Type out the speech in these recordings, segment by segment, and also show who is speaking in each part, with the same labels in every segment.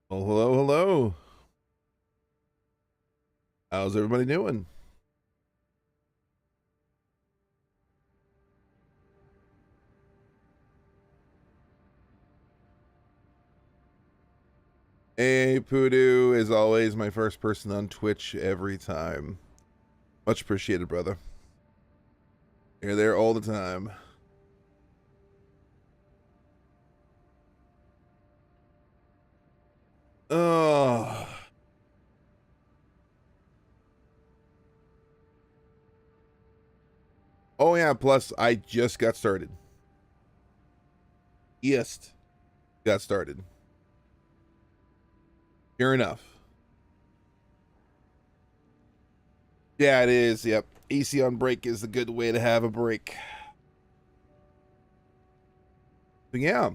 Speaker 1: Well, hello, hello. How's everybody doing? Hey, Poodoo, as always, my first person on Twitch every time. Much appreciated, brother. You're there all the time. Oh. Oh, yeah, plus I just got started. Yes, got started. Sure enough. Yeah, it is. Yep. AC on break is a good way to have a break. But yeah.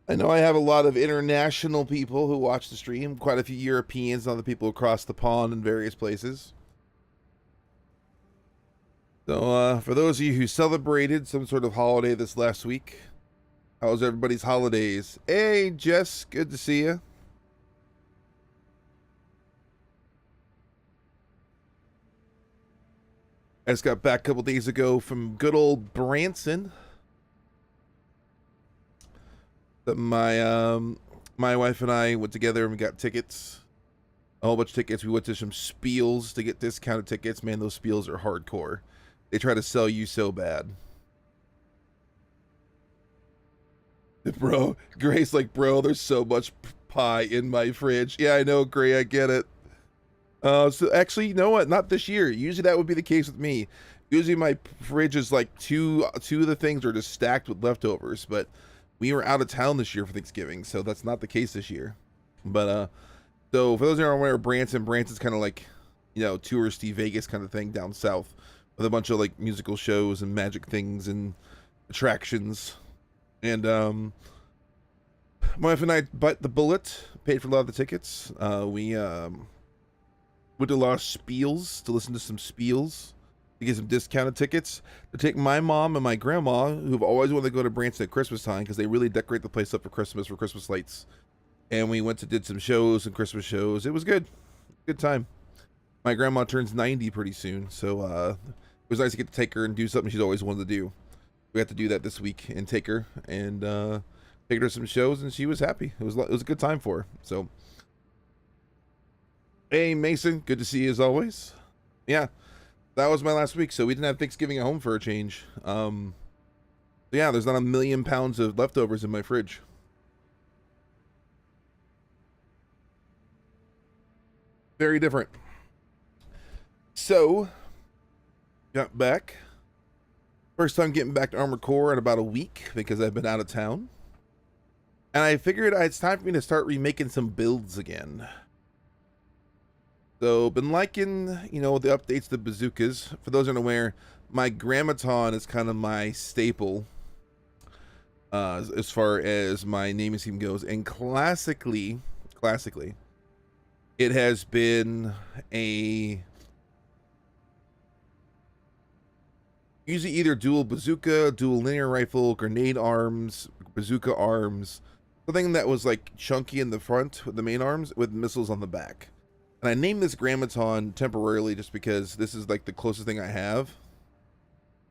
Speaker 1: I know I have a lot of international people who watch the stream, quite a few Europeans, other people across the pond in various places. So, for those of you who celebrated some sort of holiday this last week, how was everybody's holidays? Hey, Jess, good to see you. I just got back a couple days ago from good old Branson. My wife and I went together and we got tickets, a whole bunch of tickets. We went to some spiels to get discounted tickets. Man, those spiels are hardcore. They try to sell you so bad. Bro, Gray's like, bro, there's so much pie in my fridge. Yeah, I know, Gray, I get it. So actually, you know what? Not this year. Usually that would be the case with me. Usually my fridge is like two of the things are just stacked with leftovers, but we were out of town this year for Thanksgiving, so that's not the case this year. But so for those who aren't aware, Branson's kind of like, touristy Vegas kind of thing down south with a bunch of like musical shows and magic things and attractions. And my wife and I bite the bullet, paid for a lot of the tickets. We went to a lot of spiels to listen to some spiels to get some discounted tickets to take my mom and my grandma, who've always wanted to go to Branson at Christmas time because they really decorate the place up for Christmas lights. And we went to did some shows and Christmas shows. It was good time. My grandma turns 90 pretty soon, so it was nice to get to take her and do something she's always wanted to do. We had to do that this week and take her and take her to some shows, and she was happy. It was a good time for her. So, hey Mason, good to see you as always. Yeah, that was my last week, so we didn't have Thanksgiving at home for a change. Yeah, there's not a million pounds of leftovers in my fridge. Very different. So, got back. First time getting back to Armored Core in about a week because I've been out of town. And I figured it's time for me to start remaking some builds again. So, been liking, the updates to bazookas. For those unaware, my Grammaton is kind of my staple as far as my naming scheme goes. And classically, it has been a usually either dual bazooka, dual linear rifle, grenade arms, bazooka arms, something that was like chunky in the front with the main arms with missiles on the back. And I named this Grammaton temporarily just because this is like the closest thing I have.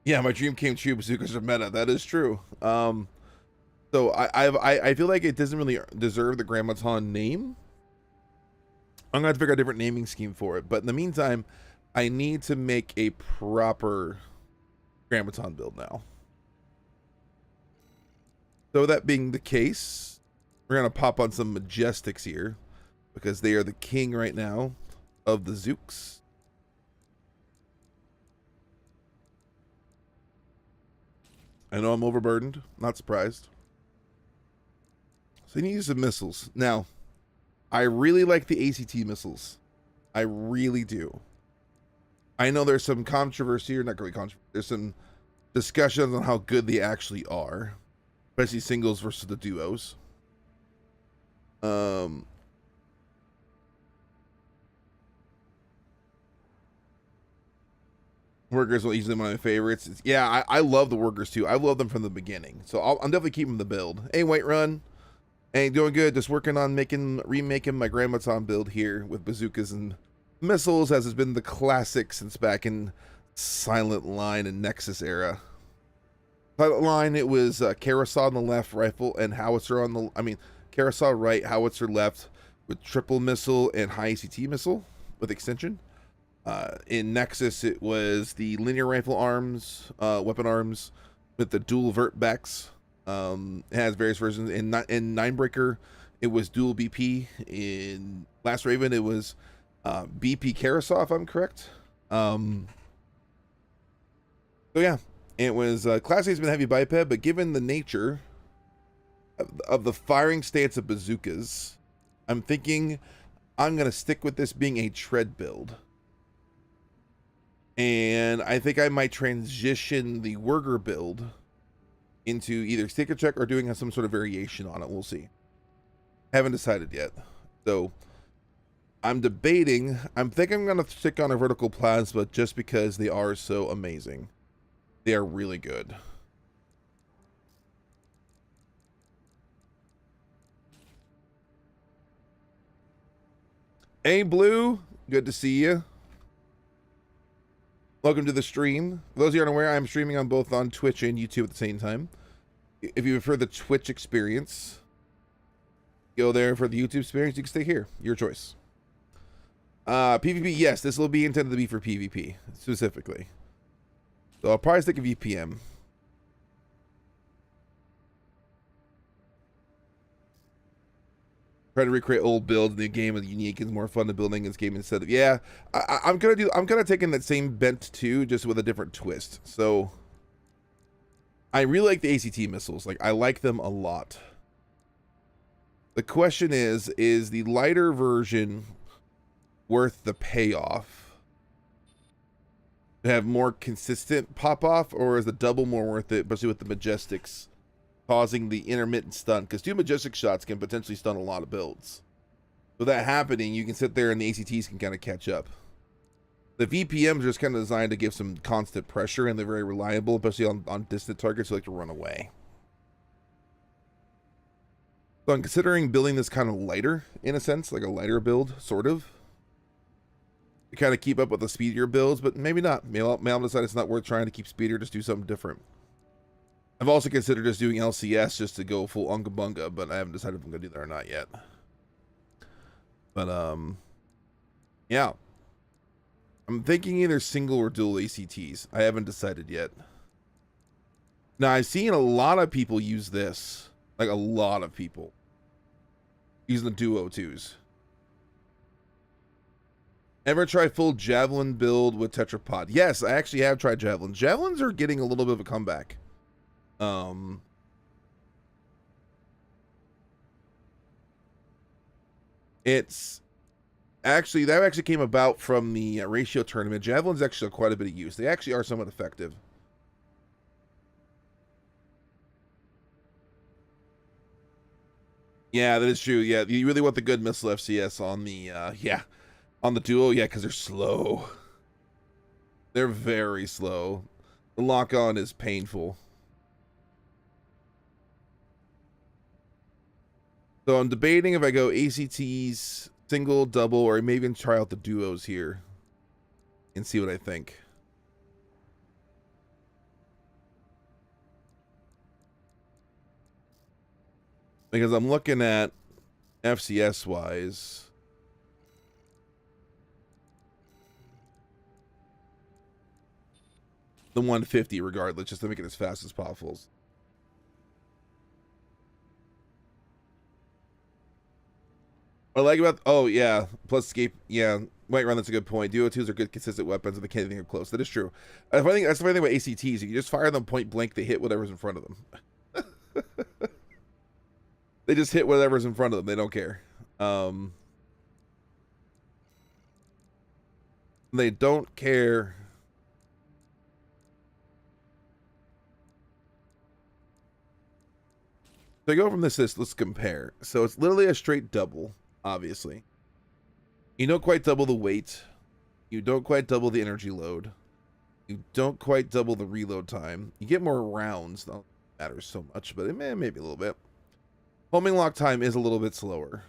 Speaker 1: Yeah, my dream came true. Bazookas are meta. That is true. So I feel like it doesn't really deserve the Grammaton name. I'm gonna have to figure out a different naming scheme for it. But in the meantime, I need to make a proper Grammaton build now. So that being the case, we're gonna pop on some Majestics here because they are the king right now of the Zooks. I know I'm overburdened, not surprised. So you need to use some missiles. Now, I really like the ACT missiles. I really do. I know there's some controversy, or not really controversy, there's some discussions on how good they actually are, especially singles versus the duos. Workers are easily one of my favorites. I love the workers too. I love them from the beginning, so I'm definitely keeping the build. Hey, White Run. Hey, doing good. Just working on remaking my Grammaton build here with bazookas and missiles, as has been the classic since back in Silent Line and Nexus era. Silent Line, it was Carousel on the left, rifle and howitzer on the. Carousel right, howitzer left, with triple missile and high ACT missile with extension. In Nexus, it was the linear rifle arms, weapon arms, with the dual vert backs. It has various versions. In Ninebreaker, it was dual BP. In Last Raven, it was BP Carousel, if I'm correct. So yeah, it was Class A has been heavy biped, but given the nature of the firing stance of bazookas, I'm thinking I'm gonna stick with this being a tread build. And I think I might transition the Werger build into either stick a check or doing some sort of variation on it. We'll see. Haven't decided yet. So I'm debating. I'm thinking I'm going to stick on a vertical plasma just because they are so amazing. They are really good. Hey, Blue. Good to see you. Welcome to the stream. For those of you who aren't aware, I'm streaming on both on Twitch and YouTube at the same time. If you prefer the Twitch experience, go there. For the YouTube experience, you can stay here. Your choice. PvP, yes, this will be intended to be for PvP, specifically. So I'll probably stick a VPM. Try to recreate old builds in the game with unique and more fun to building this game instead of I'm gonna take in that same bent too, just with a different twist. So I really like the ACT missiles. Like, I like them a lot. The question is the lighter version worth the payoff to have more consistent pop off, or is the double more worth it, especially with the Majestics causing the intermittent stun? Because 2 Majestic shots can potentially stun a lot of builds. With that happening, you can sit there and the ACTs can kind of catch up. The VPMs are just kind of designed to give some constant pressure, and they're very reliable, especially on distant targets who like to run away. So I'm considering building this kind of lighter, in a sense, like a lighter build, sort of. To kind of keep up with the speedier builds, but maybe not. Maybe I'll decide it's not worth trying to keep speedier, just do something different. I've also considered just doing LCS just to go full Unga Bunga, but I haven't decided if I'm going to do that or not yet. But, yeah. I'm thinking either single or dual ACTs. I haven't decided yet. Now, I've seen a lot of people use this. Like, a lot of people. Using the duo twos. Ever try full Javelin build with Tetrapod? Yes, I actually have tried Javelin. Javelins are getting a little bit of a comeback. It's actually, that actually came about from the ratio tournament. Javelin's actually quite a bit of use. They actually are somewhat effective. Yeah, that is true. Yeah, you really want the good missile FCS on the on the duo. Yeah, because they're slow. They're very slow. The lock on is painful. So I'm debating if I go ACTs, single, double, or maybe even try out the duos here and see what I think. Because I'm looking at FCS wise. The 150 regardless, just to make it as fast as possible. What I like about, oh yeah, plus escape, yeah, White Run, that's a good point. Duo twos are good consistent weapons and they can't think close. That is true. That's the funny thing about ACTs. You can just fire them point blank, they hit whatever's in front of them. They just hit whatever's in front of them. They don't care. They don't care. So I go from this, let's compare. So it's literally a straight double, obviously. You don't quite double the weight. You don't quite double the energy load. You don't quite double the reload time. You get more rounds. Not matters so much, but it may maybe a little bit. Homing lock time is a little bit slower.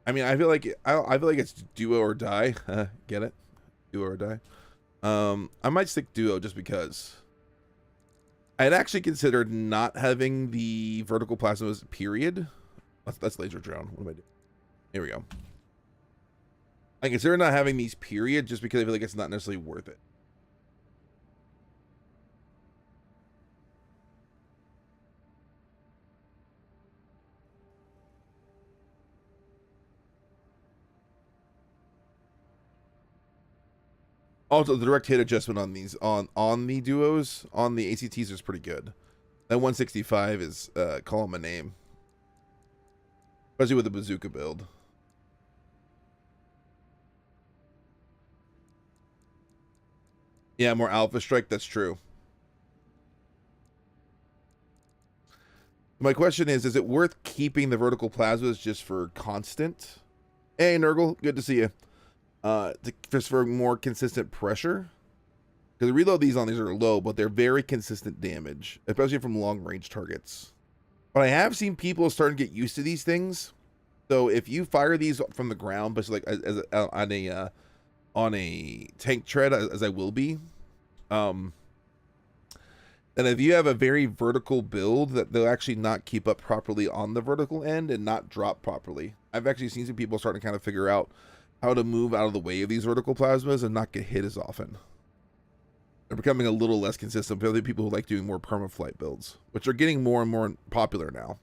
Speaker 1: I mean, I feel like it's duo or die. Get it? Duo or die. I might stick duo just because. I had actually considered not having the vertical plasmas, period. That's laser drone. What am I doing? Here we go. I consider not having these, period, just because I feel like it's not necessarily worth it. Also, the direct hit adjustment on these on the duos on the ACTs is pretty good. That 165 is call him a name, especially with the bazooka build. Yeah, more alpha strike. That's true. My question is it worth keeping the vertical plasmas just for constant? Hey, Nurgle, good to see you. Just for more consistent pressure. Because the reload these are low, but they're very consistent damage, especially from long range targets. But I have seen people starting to get used to these things. So if you fire these from the ground, but like on a tank tread, as I will be, and if you have a very vertical build, that they'll actually not keep up properly on the vertical end and not drop properly. I've actually seen some people starting to kind of figure out how to move out of the way of these vertical plasmas and not get hit as often. They're becoming a little less consistent, particularly people who like doing more perma-flight builds, which are getting more and more popular now.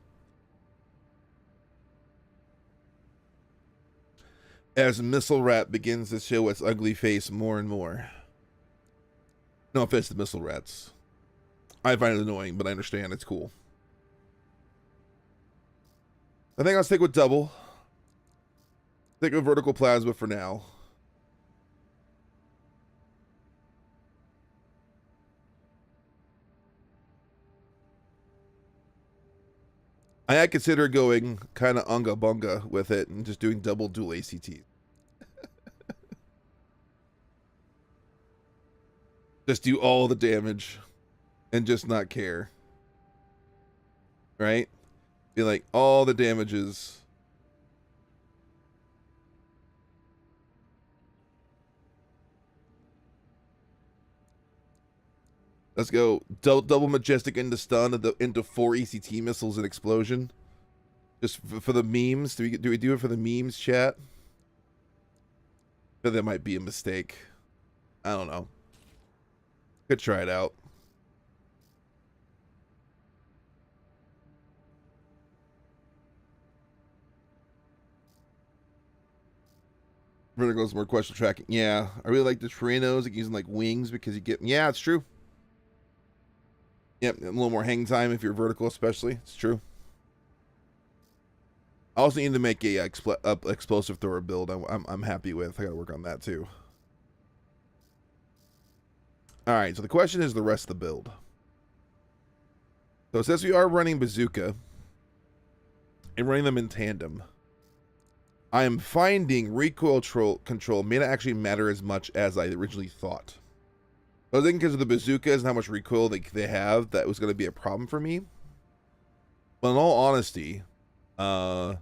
Speaker 1: As Missile Rat begins to show its ugly face more and more. No offense to Missile Rats. I find it annoying, but I understand it's cool. I think I'll stick with double. Stick with vertical plasma for now. I had considered going kind of unga bunga with it and just doing double dual ACT. Just do all the damage and just not care. Right? Be like, all the damages. Let's go. Double majestic into stun into 4 ECT missiles and explosion. Just for the memes. Do we do it for the memes, chat? But that might be a mistake. I don't know. Could try it out. Vertical's more question tracking. Yeah, I really like the Trinos, like using like wings because you get. Yeah, it's true. Yep, a little more hang time if you're vertical, especially. It's true. I also need to make a explosive thrower build. I'm happy with. I gotta work on that too. All right, so the question is the rest of the build. So it says we are running bazooka and running them in tandem. I am finding recoil control may not actually matter as much as I originally thought. I was thinking because of the bazookas and how much recoil they have, that was going to be a problem for me. But in all honesty, there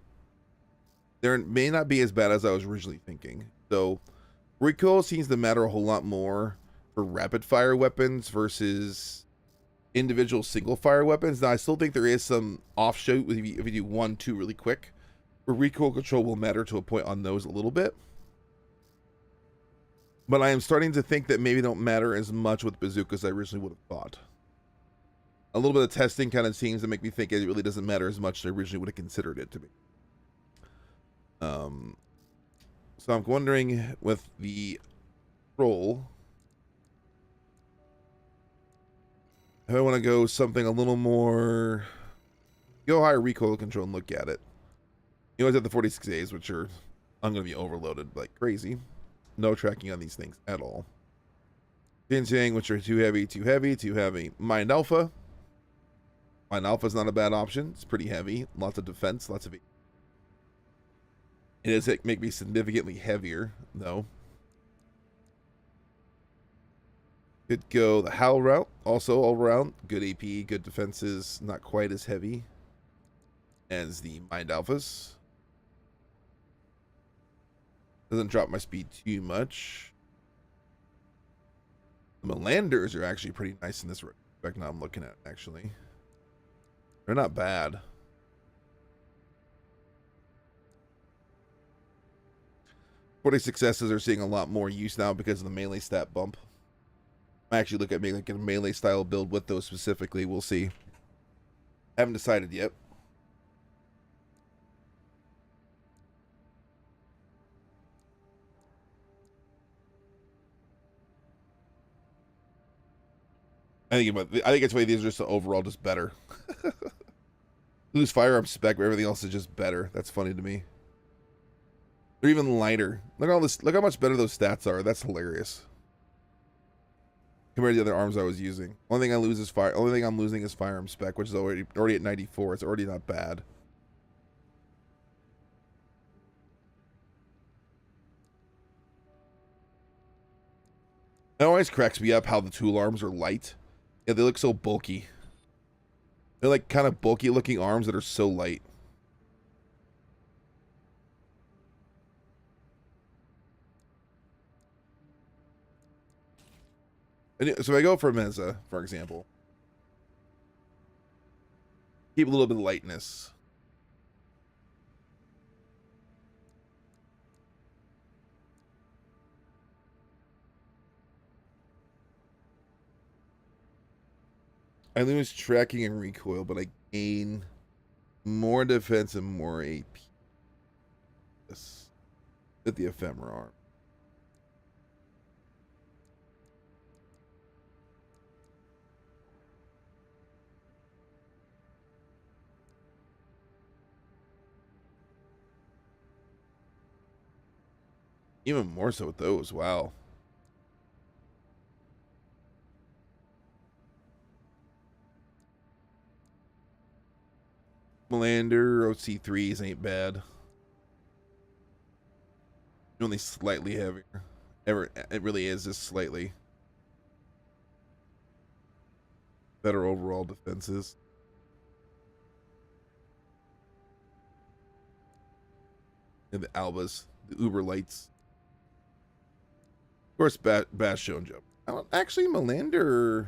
Speaker 1: may not be as bad as I was originally thinking. So recoil seems to matter a whole lot more for rapid fire weapons versus individual single fire weapons. Now I still think there is some offshoot if you do 1-2 really quick, where recoil control will matter to a point on those a little bit. But I am starting to think that maybe don't matter as much with bazookas as I originally would have thought. A little bit of testing kind of seems to make me think it really doesn't matter as much as I originally would have considered it to be. So I'm wondering with the roll, if I want to go something a little more, go higher recoil control and look at it. You always have the 46As, which are, I'm going to be overloaded like crazy. No tracking on these things at all. Ginseng, which are too heavy. Mind Alpha. Mind Alpha is not a bad option. It's pretty heavy. Lots of defense, lots of... It does make me significantly heavier, though. Could go the Howl route, also all around. Good AP, good defenses, not quite as heavy as the Mind Alphas. Doesn't drop my speed too much. The Melanders are actually pretty nice in this respect. Now I'm looking at it, actually. They're not bad. 40 successes are seeing a lot more use now because of the melee stat bump. I actually look at making a melee style build with those specifically. We'll see. Haven't decided yet. I think it's why these are just overall just better. Lose firearm spec, but everything else is just better. That's funny to me. They're even lighter. Look at all this. Look how much better those stats are. That's hilarious. Compared to the other arms I was using. Only thing I lose is fire. Only thing I'm losing is firearm spec, which is already at 94. It's already not bad. It always cracks me up how the tool arms are light. Yeah, they look so bulky. They're like kind of bulky looking arms that are so light. And so if I go for Meza, for example, keep a little bit of lightness. I lose tracking and recoil, but I gain more defense and more AP. This with the ephemera arm. Even more so with those. Wow. Melander OC3s ain't bad. Only slightly heavier. It really is just slightly. Better overall defenses. And the Albas, the Uber lights. Of course, Bastion jump. Actually, Melander's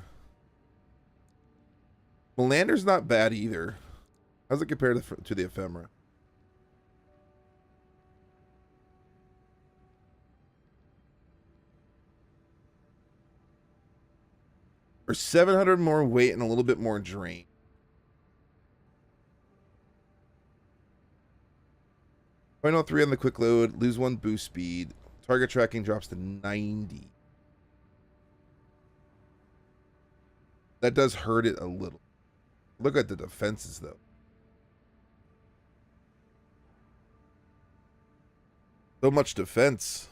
Speaker 1: not bad either. How's it compared to the ephemera? Or 700 more weight and a little bit more drain. Final 3 on the quick load. Lose 1 boost speed. Target tracking drops to 90. That does hurt it a little. Look at the defenses, though. So much defense.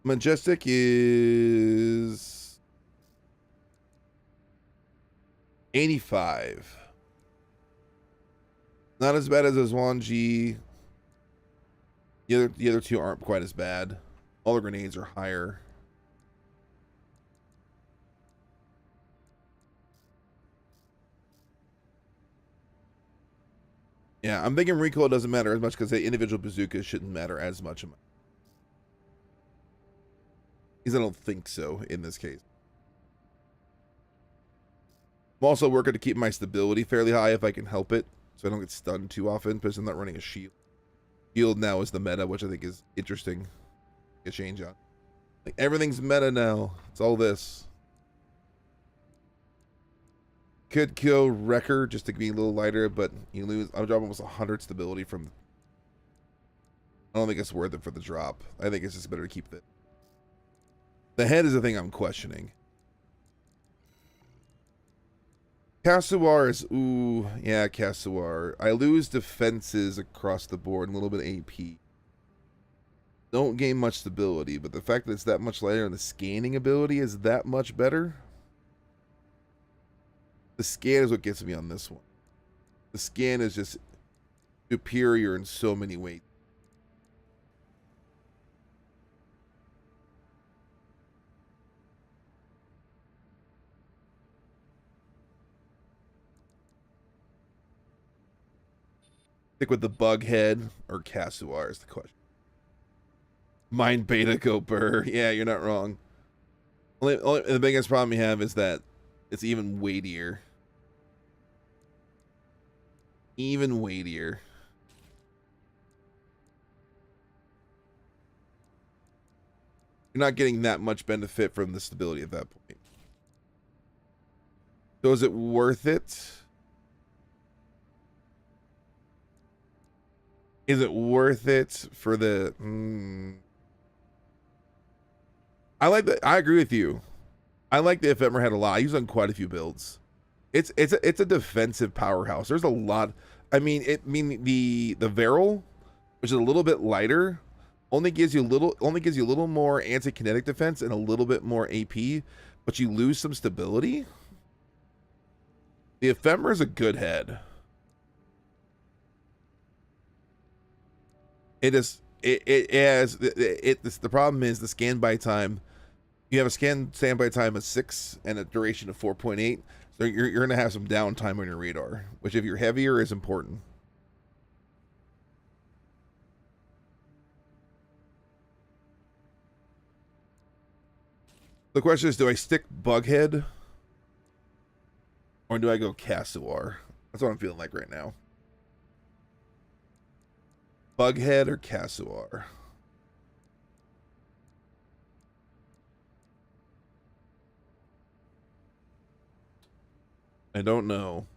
Speaker 1: Majestic is 85. Not as bad as Zwanji. The other two aren't quite as bad. All the grenades are higher. Yeah, I'm thinking recoil doesn't matter as much because the individual bazookas shouldn't matter as much. Because I don't think so in this case. I'm also working to keep my stability fairly high if I can help it, so I don't get stunned too often, because I'm not running a shield. Shield now is the meta, which I think is interesting. A change on. Like, everything's meta now. It's all this. Could kill Wrecker just to be a little lighter, but you lose. I'm dropping almost 100 stability from. I don't think it's worth it for the drop. I think it's just better to keep it. The head is the thing I'm questioning. Kasuar is, ooh, yeah, Kasuar. I lose defenses across the board and a little bit of AP. Don't gain much stability, but the fact that it's that much lighter and the scanning ability is that much better. The scan is what gets me on this one. The scan is just superior in so many ways. Stick with the Bughead or Casuar is the question. Mind Beta go Burr. Yeah, you're not wrong. The biggest problem you have is that it's even weightier. Even weightier. You're not getting that much benefit from the stability at that point. So is it worth it? Is it worth it for the... I like that. I agree with you. I like the Ephemerhead a lot. I use it on quite a few builds. It's a defensive powerhouse. There's a lot. I mean, the Varel, which is a little bit lighter, only gives you a little more anti-kinetic defense and a little bit more AP, but you lose some stability. The Ephemer is a good head. The problem is the scan by time. You have a standby time of 6 and a duration of 4.8, so you're going to have some downtime on your radar, which if you're heavier is important. The question is, do I stick Bughead or do I go Casuar? That's what I'm feeling like right now. Bughead or Casuar? I don't know.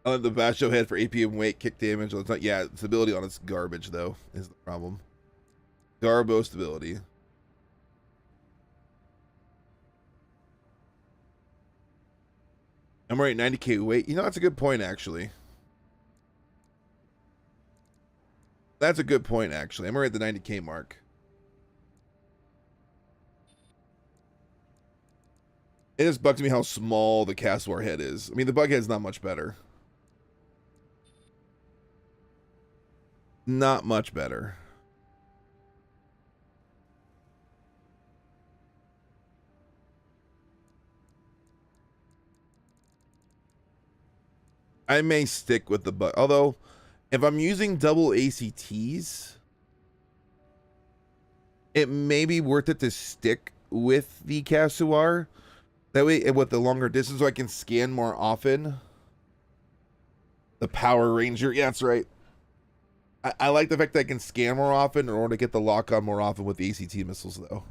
Speaker 1: The Basho head for AP and weight, kick damage. It's not, yeah, stability on its garbage though is the problem. Garbo stability. I'm right 90k weight. You know, that's a good point actually. That's a good point actually. I'm right at the 90k mark. It just bugs me how small the Casuar head is. I mean, the Bughead's not much better. Not much better. I may stick with the Bug. Although, if I'm using double ACTs, it may be worth it to stick with the Casuar. That way, with the longer distance, so I can scan more often. The Power Ranger. Yeah, that's right. I like the fact that I can scan more often in order to get the lock on more often with the ACT missiles, though.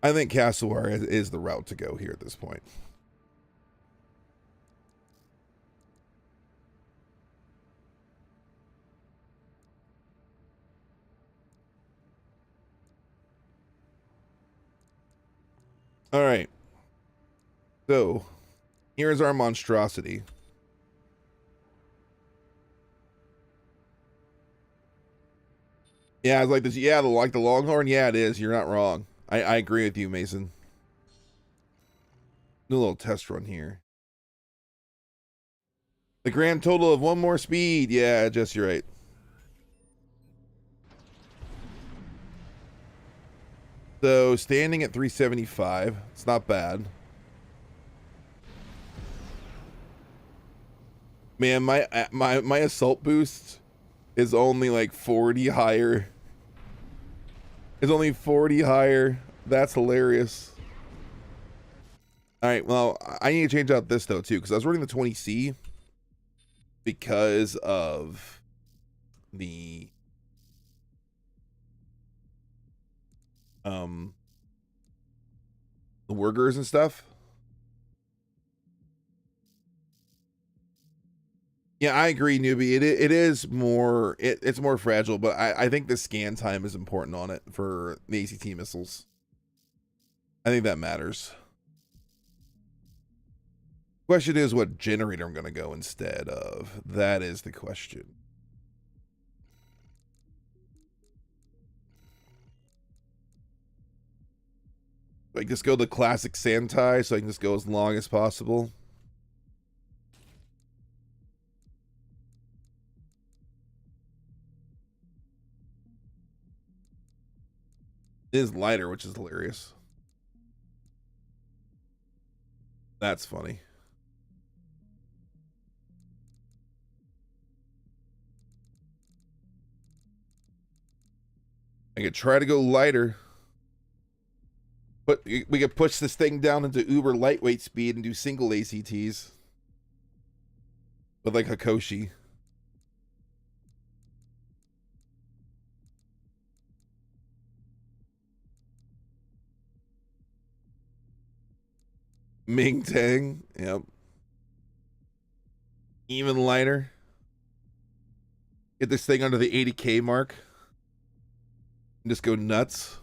Speaker 1: I think Casuar is the route to go here at this point. All right. So, here's our monstrosity. Yeah, it's like this. Yeah, like the Longhorn. Yeah, it is. You're not wrong. I agree with you, Mason. Do a little test run here. The grand total of one more speed. Yeah, Jess, you're right. So standing at 375. It's not bad. Man, my assault boost is only like 40 higher. It's only 40 higher. That's hilarious. All right, well, I need to change out this though too, because I was running the 20C because of the workers and stuff. Yeah, I agree, newbie. It is more it's more fragile, but I think the scan time is important on it for the ACT missiles. I think that matters. Question is what generator I'm going to go instead of. That is the question. I just go the classic Sandai so I can just go as long as possible. It is lighter, which is hilarious. That's funny. I could try to go lighter. But we could push this thing down into uber lightweight speed and do single ACTs. With like Hakoshi. Ming Tang. Yep. Even lighter. Get this thing under the 80K mark. And just go nuts.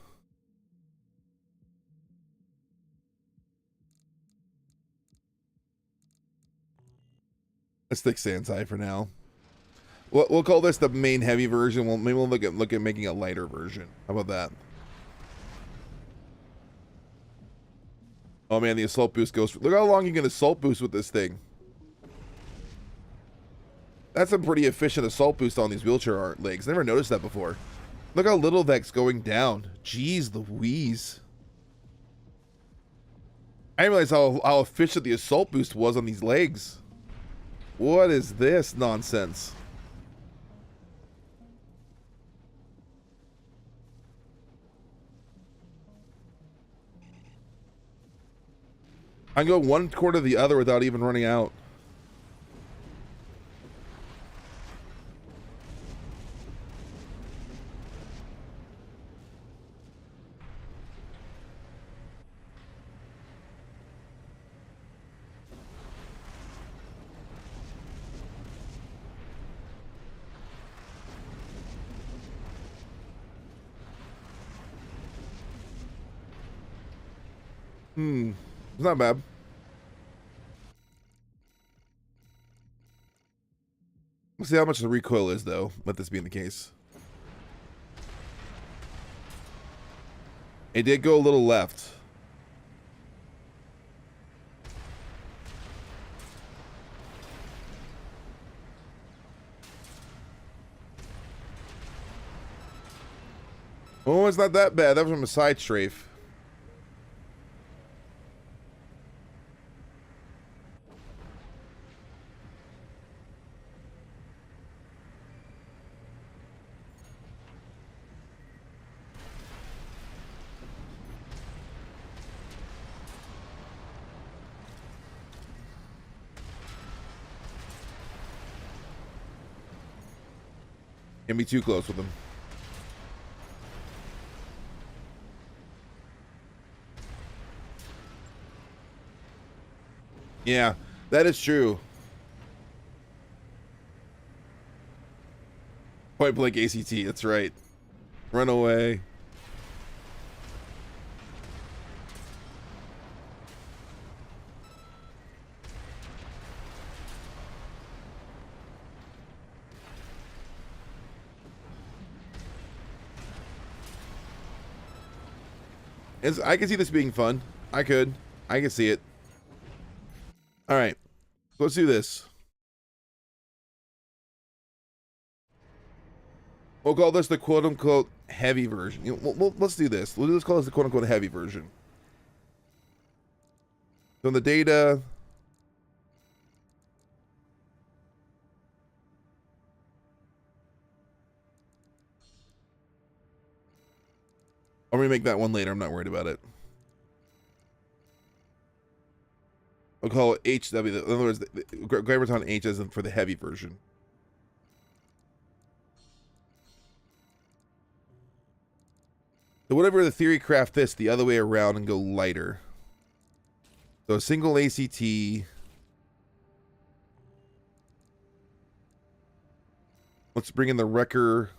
Speaker 1: Let's stick Sandai for now. We'll call this the main heavy version. Maybe we'll look at making a lighter version. How about that? Oh man, the assault boost goes. Look how long you can assault boost with this thing. That's a pretty efficient assault boost on these wheelchair legs. Never noticed that before. Look how little that's going down. Jeez Louise. I didn't realize how efficient the assault boost was on these legs. What is this nonsense? I can go one quarter to the other without even running out. It's not bad. We'll see how much the recoil is, though, with this being the case. It did go a little left. Oh, it's not that bad. That was from a side strafe. Can't be too close with him. Yeah, that is true. Point blank ACT, that's right. Run away. I can see this being fun. I can see it. All right, let's do this. We'll call this the quote-unquote heavy version. Let's do this. Let's call this the quote-unquote heavy version. So in the data, I'll remake that one later. I'm not worried about it. We'll call it HW. In other words, Gravitron H as in for the heavy version. So whatever the theory, craft this the other way around and go lighter. So single ACT. Let's bring in the wrecker.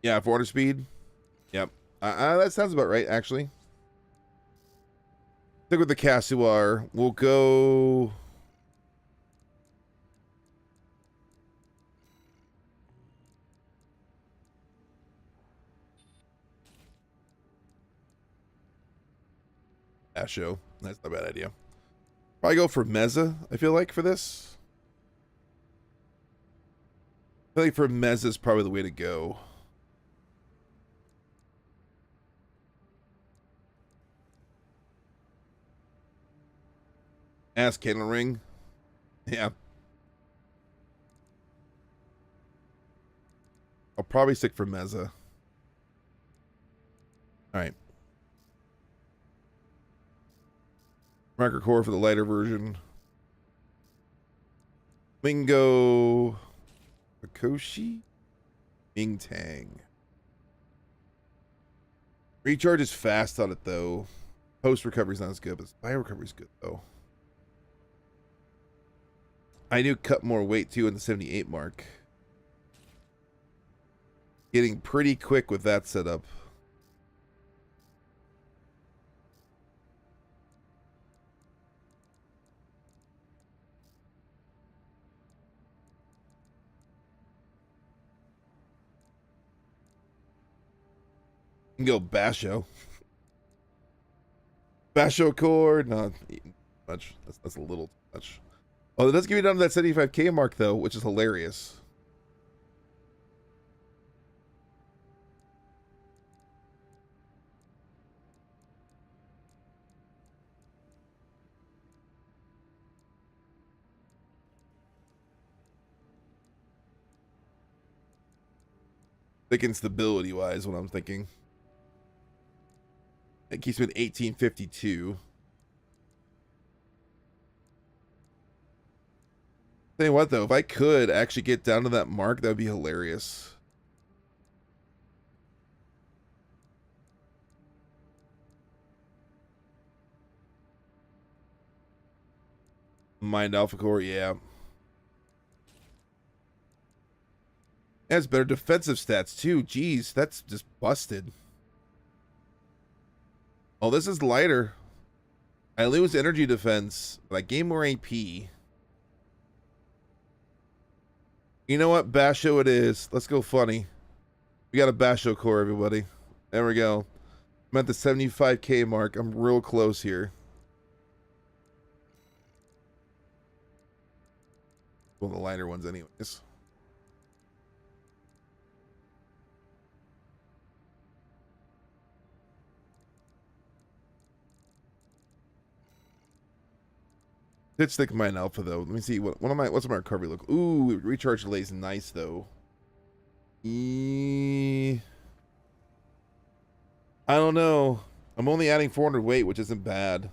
Speaker 1: Yeah, 400 speed. Yep. That sounds about right, actually. Stick with the Casuar. We'll go. Basho. That's not a bad idea. Probably go for Meza, I feel like, for this. I feel like for Meza is probably the way to go. Ask Cannon Ring. Yeah. I'll probably stick for Meza. Alright. Marker Core for the lighter version. We can go Akoshi, Ming Tang. Recharge is fast on it though. Post recovery is not as good, but bio recovery is good though. I do cut more weight too in the 78 mark. Getting pretty quick with that setup. You can go Basho. Basho core, not much. That's a little too much. Oh, it does give you down to that 75k mark though, which is hilarious. Thinking stability wise, what I'm thinking. It keeps me at 1852. Tell you what though, if I could actually get down to that mark, that would be hilarious. Mind Alpha Core, yeah. It has better defensive stats too. Jeez, that's just busted. Oh, this is lighter. I lose energy defense, but I gain more AP. You know what? Basho it is. Let's go funny. We got a Basho core, everybody. There we go. I'm at the 75k mark. I'm real close here. One of the lighter ones anyways. Did stick mine alpha though. Let me see what's my recovery look. Ooh, recharge delay is nice though. I don't know. I'm only adding 400 weight, which isn't bad.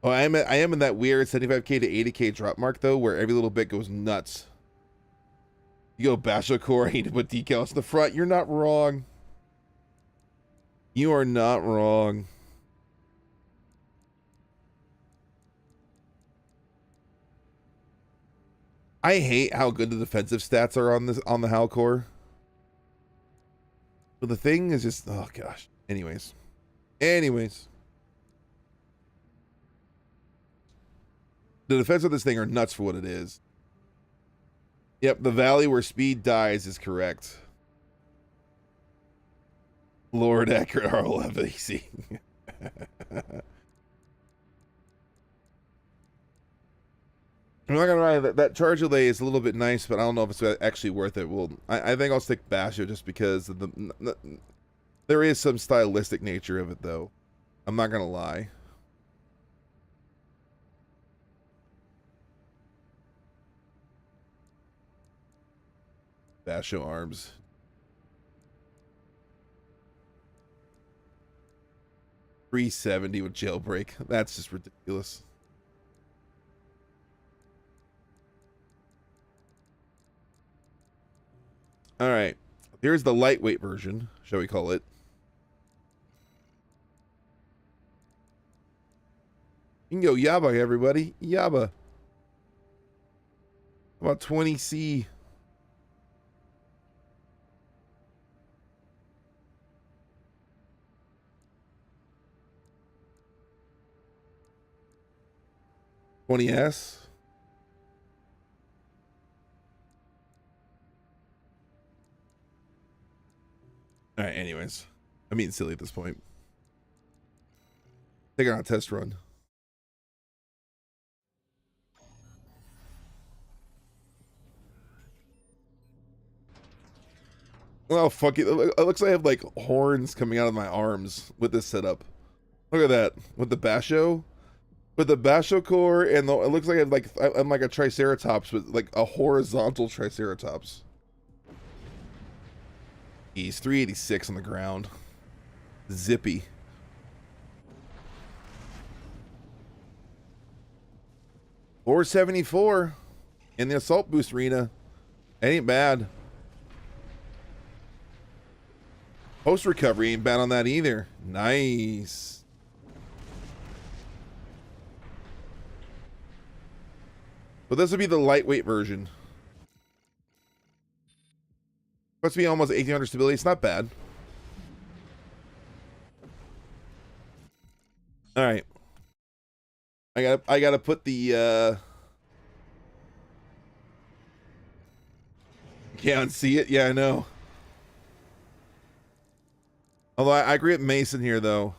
Speaker 1: Oh, I am in that weird 75k to 80k drop mark though, where every little bit goes nuts. You go Basho core, I need to put decals in the front. You're not wrong. You are not wrong. I hate how good the defensive stats are on the Hal core. But the thing is just, oh gosh. Anyways. The defense of this thing are nuts for what it is. Yep, the valley where speed dies is correct. Lord accurate R11 easy. I'm not gonna lie, that charge delay is a little bit nice, but I don't know if it's actually worth it. Well, I think I'll stick Basho just because of there is some stylistic nature of it, though. I'm not gonna lie. Basho arms. $370 with jailbreak. That's just ridiculous. All right. Here's the lightweight version, shall we call it. You can go Yaba, everybody. Yaba. About 20C. 20S. All right, anyways. I'm being silly at this point. Take it on a test run. Well, fuck it. It looks like I have like horns coming out of my arms with this setup. Look at that. With the Basho. With the Basho core, and it looks like I'm like a Triceratops with like a horizontal Triceratops. He's 386 on the ground. Zippy. $474 in the assault boost arena. Ain't bad. Post recovery ain't bad on that either. Nice. But this would be the lightweight version. Supposed to be almost 1800 stability. It's not bad. All right. I gotta put the can't see it. Yeah, I know. Although I agree with Mason here though.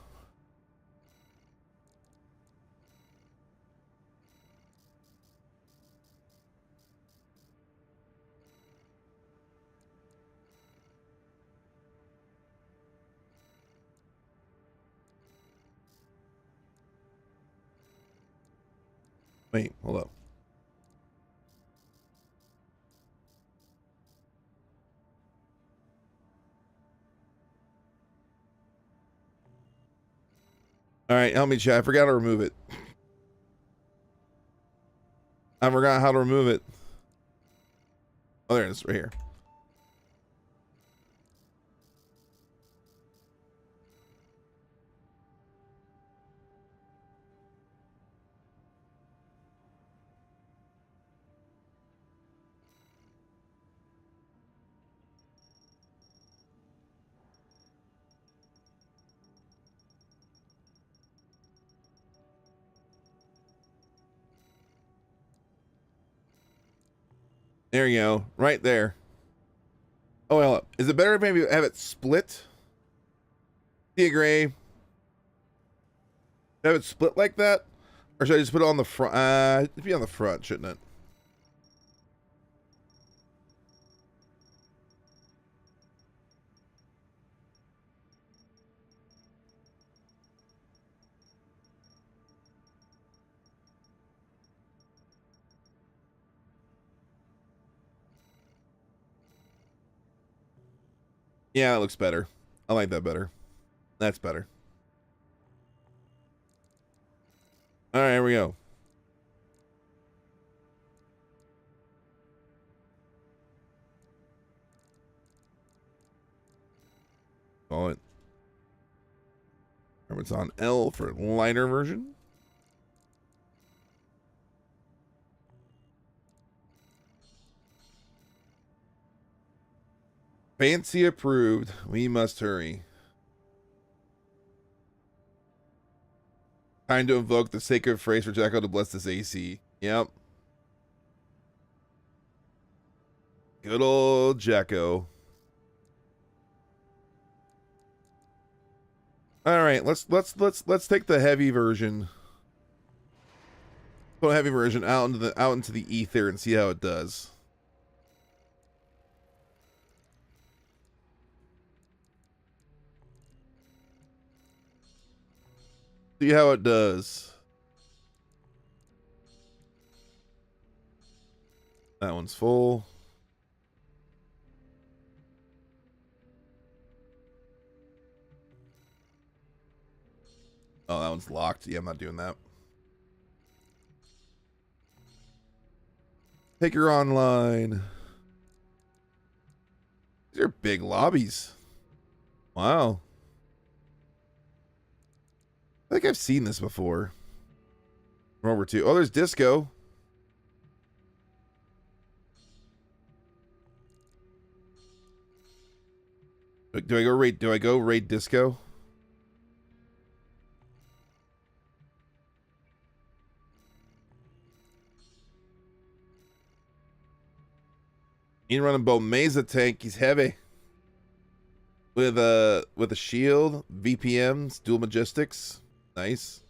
Speaker 1: Wait, hold up. All right, help me, chat. I forgot to remove it. I forgot how to remove it. Oh, there it is, right here. There you go, right there. Oh, well, is it better if maybe have it split? Tia Gray. Have it split like that? Or should I just put it on the front? It'd be on the front, shouldn't it? Yeah, it looks better. I like that better. That's better. All right, here we go. Call it. Remember, it's on L for lighter version. Fancy approved. We must hurry. Time to invoke the sacred phrase for Jacko to bless this AC. Yep. Good old Jacko. All right, let's take the heavy version. Put a heavy version out into the ether and see how it does. See how it does. That one's full. Oh, that one's locked. Yeah, I'm not doing that. Take her online. These are big lobbies. Wow. I think I've seen this before. World War II. Oh, there's disco. Do I go raid disco? You run a Bomeza tank. He's heavy. With a shield, VPMs, dual Majestics. Nice.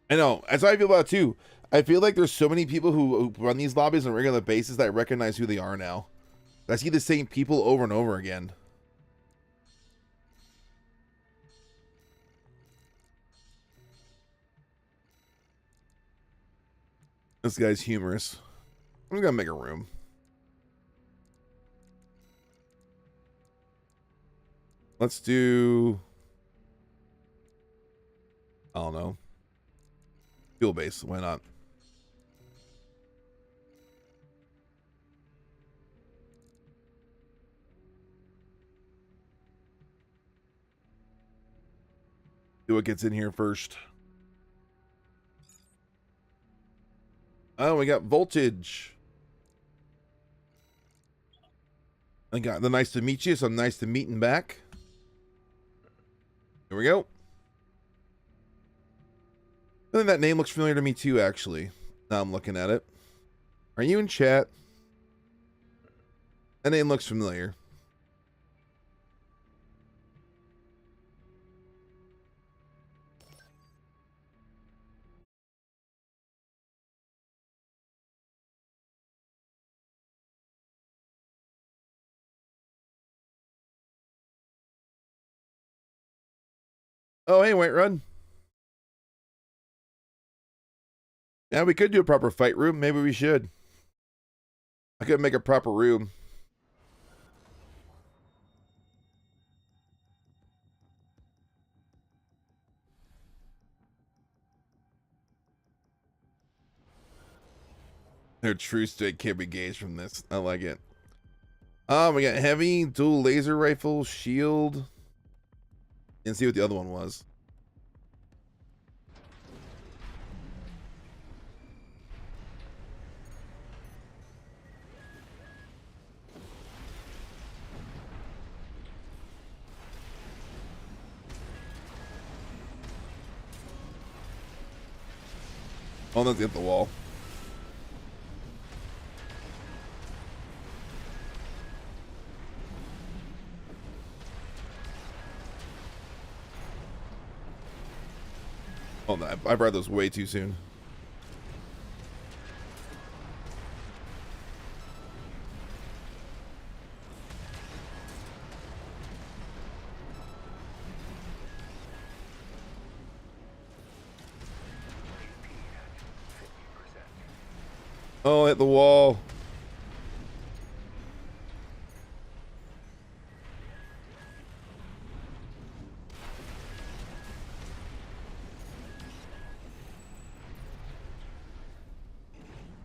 Speaker 1: I know. That's how I feel about it too. I feel like there's so many people who run these lobbies on a regular basis that I recognize who they are now. I see the same people over and over again. This guy's humorous. I'm gonna make a room. Let's do, I don't know, fuel base. Why not? Do what gets in here first. Oh, we got voltage. I got the nice to meet you, so I'm nice to meeting back. Here we go. I think that name looks familiar to me too, actually. Now I'm looking at it. Are you in chat? That name looks familiar. Oh, hey, Whiterun. Yeah, we could do a proper fight room. Maybe we should. I could make a proper room. Their true state can't be gauged from this. I like it. We got heavy, dual laser rifle, shield. Didn't see what the other one was. Oh, that's hit the wall. Oh, no, I brought those way too soon. Oh, hit the wall.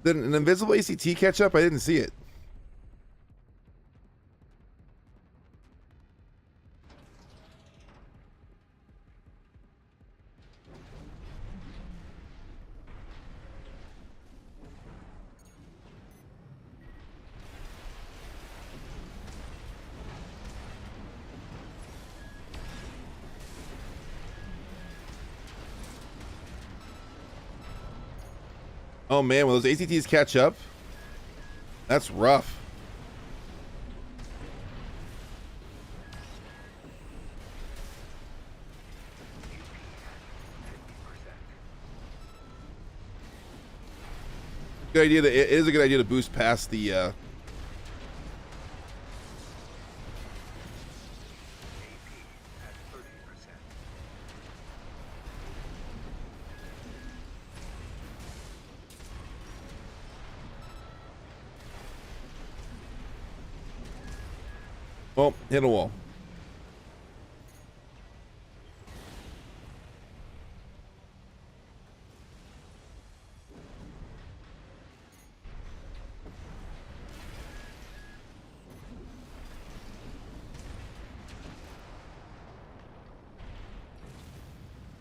Speaker 1: Did an invisible ACT catch up? I didn't see it. Oh man, will those ACTs catch up? That's rough. Good idea. It is a good idea to boost past the. Well, hit a wall.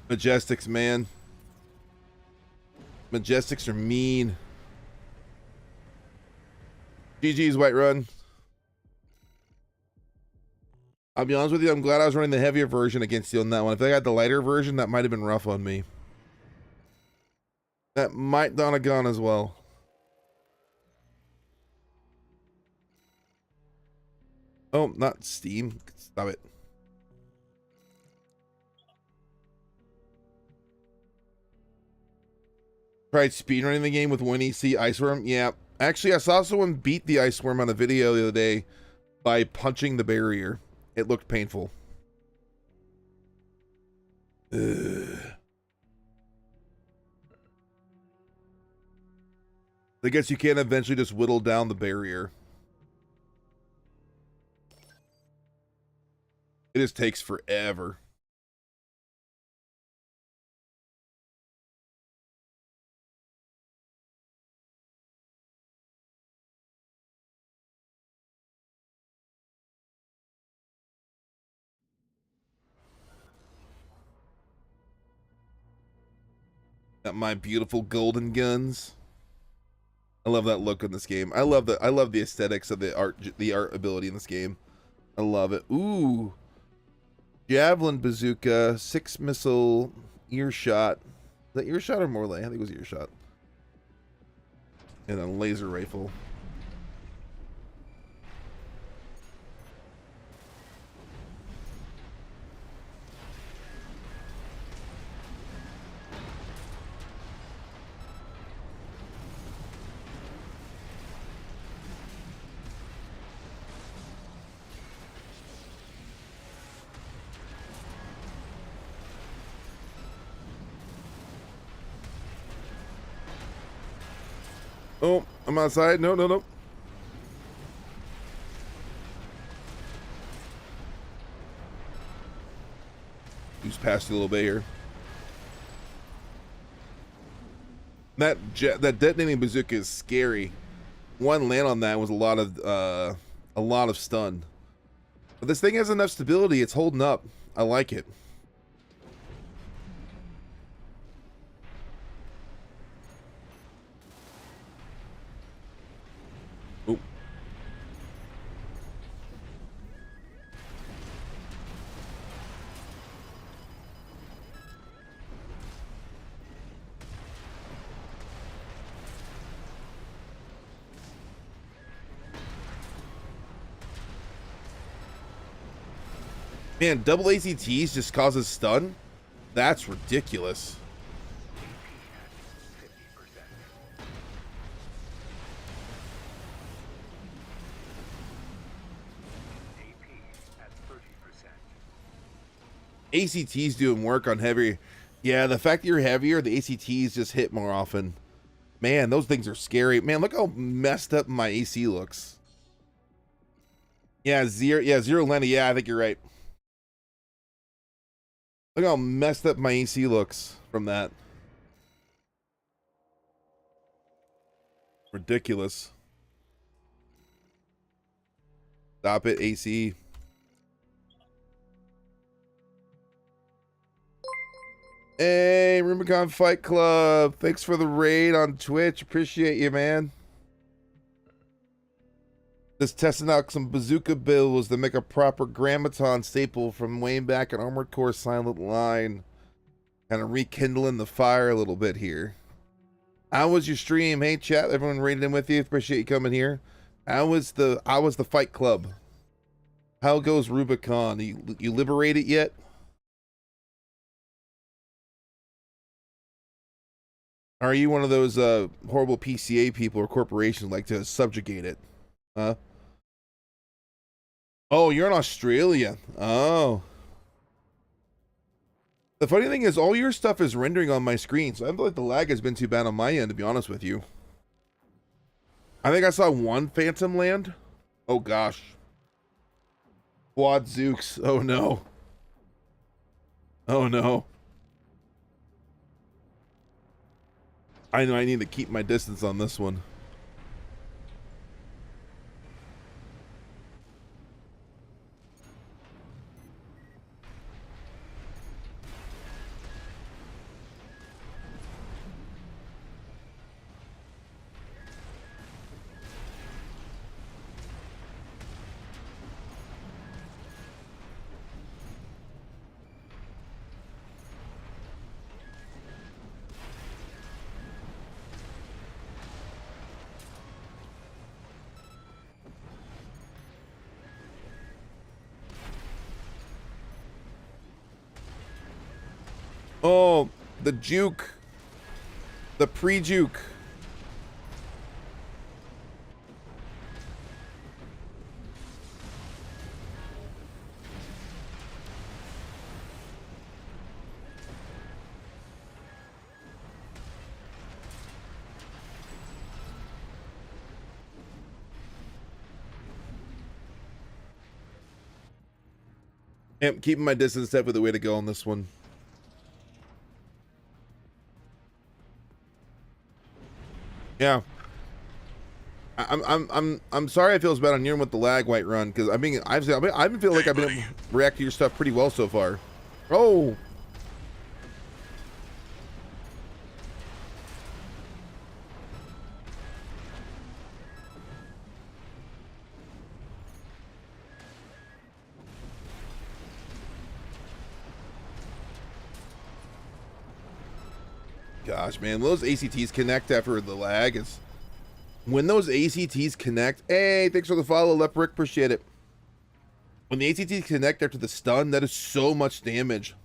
Speaker 1: Majestics, man. Majestics are mean. GG's, Whiterun. I'll be honest with you, I'm glad I was running the heavier version against you on that one. If I got the lighter version, that might have been rough on me. That might not have gone as well. Oh, not Steam. Stop it. Tried speedrunning the game with 1EC Iceworm. Yeah. Actually, I saw someone beat the Iceworm on a video the other day by punching the barrier. It looked painful. Ugh. I guess you can eventually just whittle down the barrier. It just takes forever. Got my beautiful golden guns. I love that look in this game. I love the aesthetics of the art ability in this game. I love it. Ooh. Javelin bazooka, 6 missile, earshot. Is that earshot or Morley? I think it was earshot. And a laser rifle. Oh, I'm outside. No, no, no. Just past you a little bit here. That detonating bazooka is scary. One land on that was a lot of stun. But this thing has enough stability. It's holding up. I like it. Oh. Man, double ACTs just causes stun? That's ridiculous. ACT's doing work on heavier. Yeah, the fact that you're heavier, the ACTs just hit more often. Man, those things are scary. Man, look how messed up my AC looks. Yeah, zero Lenny. Yeah, I think you're right. Look how messed up my AC looks from that. Ridiculous. Stop it, AC. Hey, Rubicon Fight Club. Thanks for the raid on Twitch. Appreciate you, man. Just testing out some bazooka builds to make a proper Grammaton staple from way back in Armored Core Silent Line. Kind of rekindling the fire a little bit here. How was your stream? Hey, chat. Everyone raided in with you. Appreciate you coming here. How was the Fight Club? How goes Rubicon? You liberate it yet? Are you one of those horrible PCA people or corporations like to subjugate it? Huh? Oh, you're in Australia. Oh. The funny thing is, all your stuff is rendering on my screen, so I feel like the lag has been too bad on my end, to be honest with you. I think I saw one Phantom land. Oh, gosh. Quad Zooks. Oh, no. Oh, no. I know I need to keep my distance on this one. Oh, the juke. The pre-juke. Yep, keeping my distance definitely the way to go on this one. Yeah. I'm sorry I feel as bad on you with the lag, White Run, because I mean I've been feeling like I've been able to react to your stuff pretty well so far. Oh. Gosh, man, those ACTs connect after the lag. It's when those ACTs connect. Hey, thanks for the follow, Leprick. Appreciate it. When the ACTs connect after the stun, that is so much damage.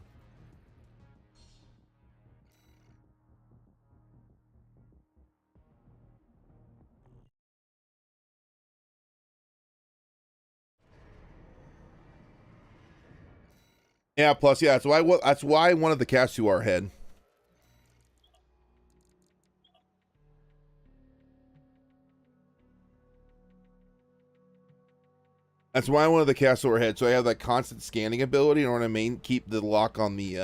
Speaker 1: Yeah, plus, yeah, that's why I wanted the cast to our head. That's why I wanted the cast overhead, so I have that constant scanning ability in order to keep the lock on the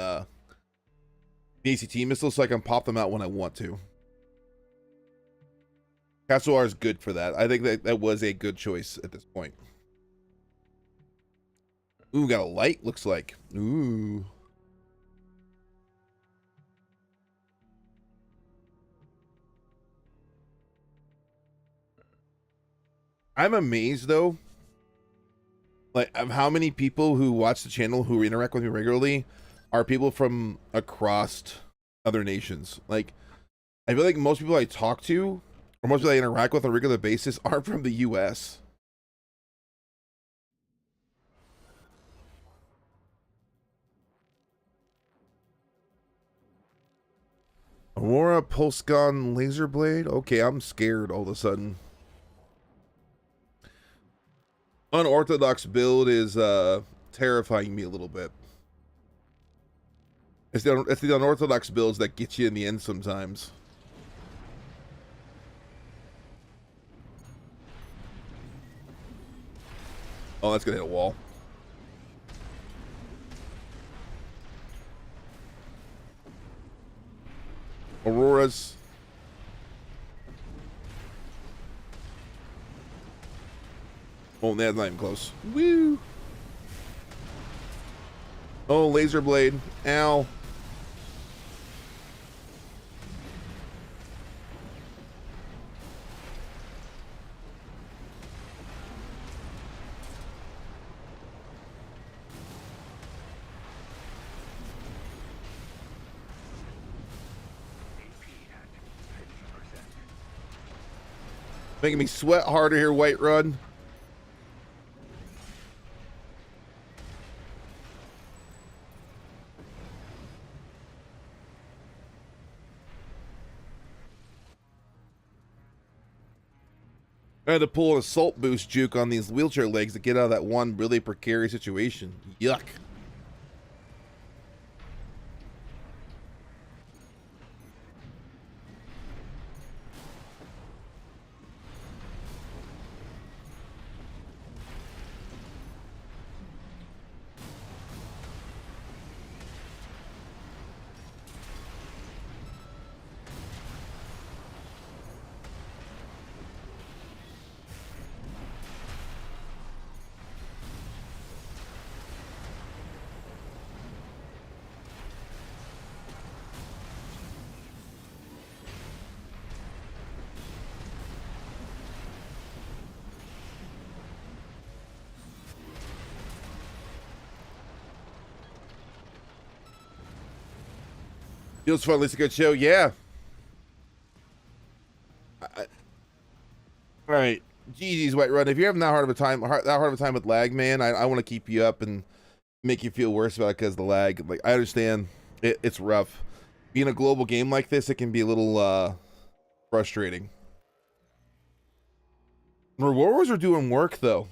Speaker 1: ACT missiles so I can pop them out when I want to. Castle R is good for that. I think that was a good choice at this point. Ooh, got a light, looks like. Ooh. I'm amazed, though, like, of how many people who watch the channel who interact with me regularly are people from across other nations. Like, I feel like most people I talk to, or most people I interact with on a regular basis, are from the U.S. Aurora Pulsegun Laser Blade? Okay, I'm scared all of a sudden. Unorthodox build is terrifying me a little bit. It's the unorthodox builds that get you in the end sometimes. Oh, that's gonna hit a wall. Auroras. Oh, that's not even close. Woo! Oh, laser blade. Ow. Making me sweat harder here, White Run. I had to pull an assault boost juke on these wheelchair legs to get out of that one really precarious situation. Yuck. Feels fun. At least a good show. Yeah. All right. GG's, White Run. If you're having that hard of a time with lag, man, I want to keep you up and make you feel worse about it because of the lag. Like, I understand. It's rough. Being a global game like this, it can be a little frustrating. Rewards are doing work though.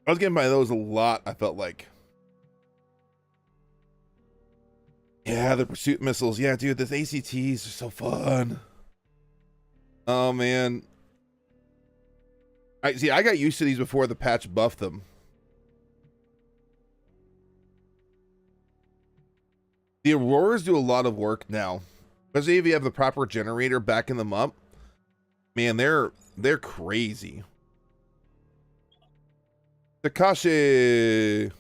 Speaker 1: I was getting by those a lot, I felt like. Yeah, the pursuit missiles. Yeah, dude, the ACTs are so fun. Oh man. I got used to these before the patch buffed them. The Auroras do a lot of work now. Especially if you have the proper generator backing them up. Man, they're crazy. Takashi.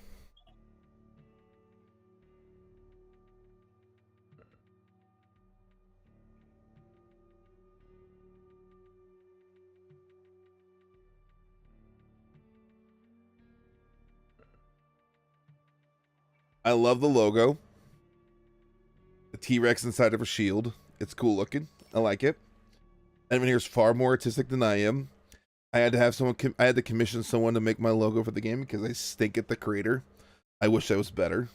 Speaker 1: I love the logo. The T-Rex inside of a shield. It's cool looking. I like it. Everyone here's far more artistic than I am. I had to have someone. I had to commission someone to make my logo for the game because I stink at the creator. I wish I was better.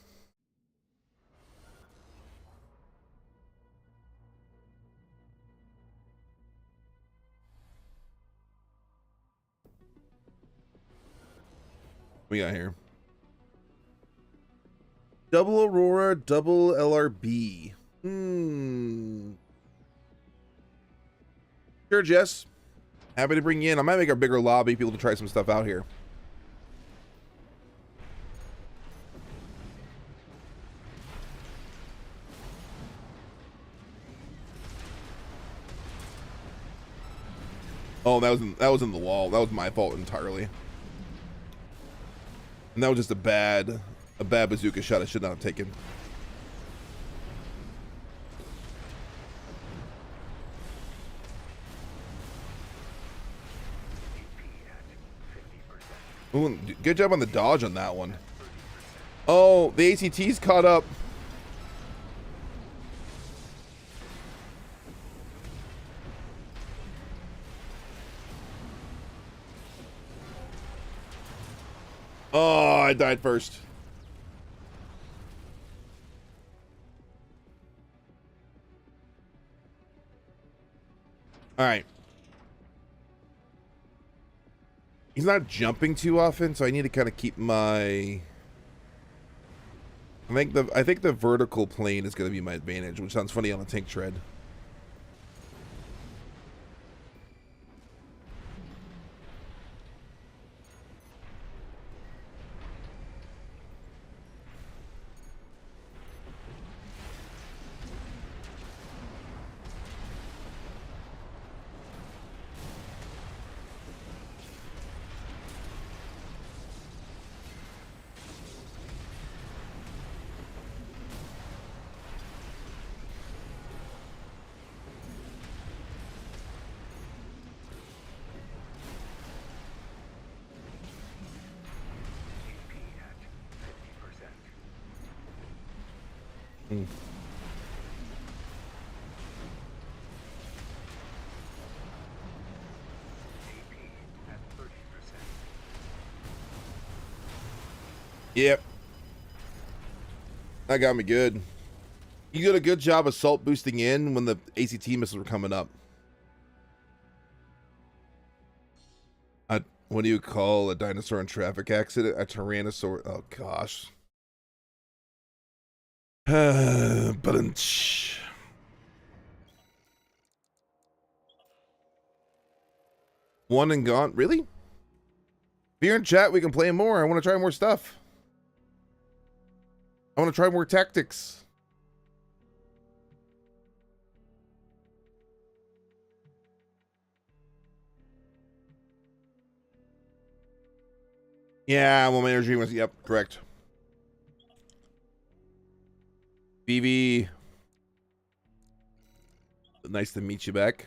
Speaker 1: What we got here? Double Aurora, double LRB. Sure, Jess. Happy to bring you in. I might make a bigger lobby, people to try some stuff out here. Oh, that was in the wall. That was my fault entirely. And that was just a bad bazooka shot I should not have taken. Ooh, good job on the dodge on that one. Oh, the ACT's caught up. Oh, I died first. All right. He's not jumping too often, so I need to kind of keep my... I think the vertical plane is going to be my advantage, which sounds funny on a tank tread. Yep. That got me good. You did a good job assault boosting in when the ACT missiles were coming up. What do you call a dinosaur in traffic accident? A tyrannosaur. Oh, gosh. But one and gone. Really? If you're in chat, we can play more. I want to try more stuff. I want to try more tactics. Yeah, well, my energy was, yep, correct. BB. Nice to meet you back.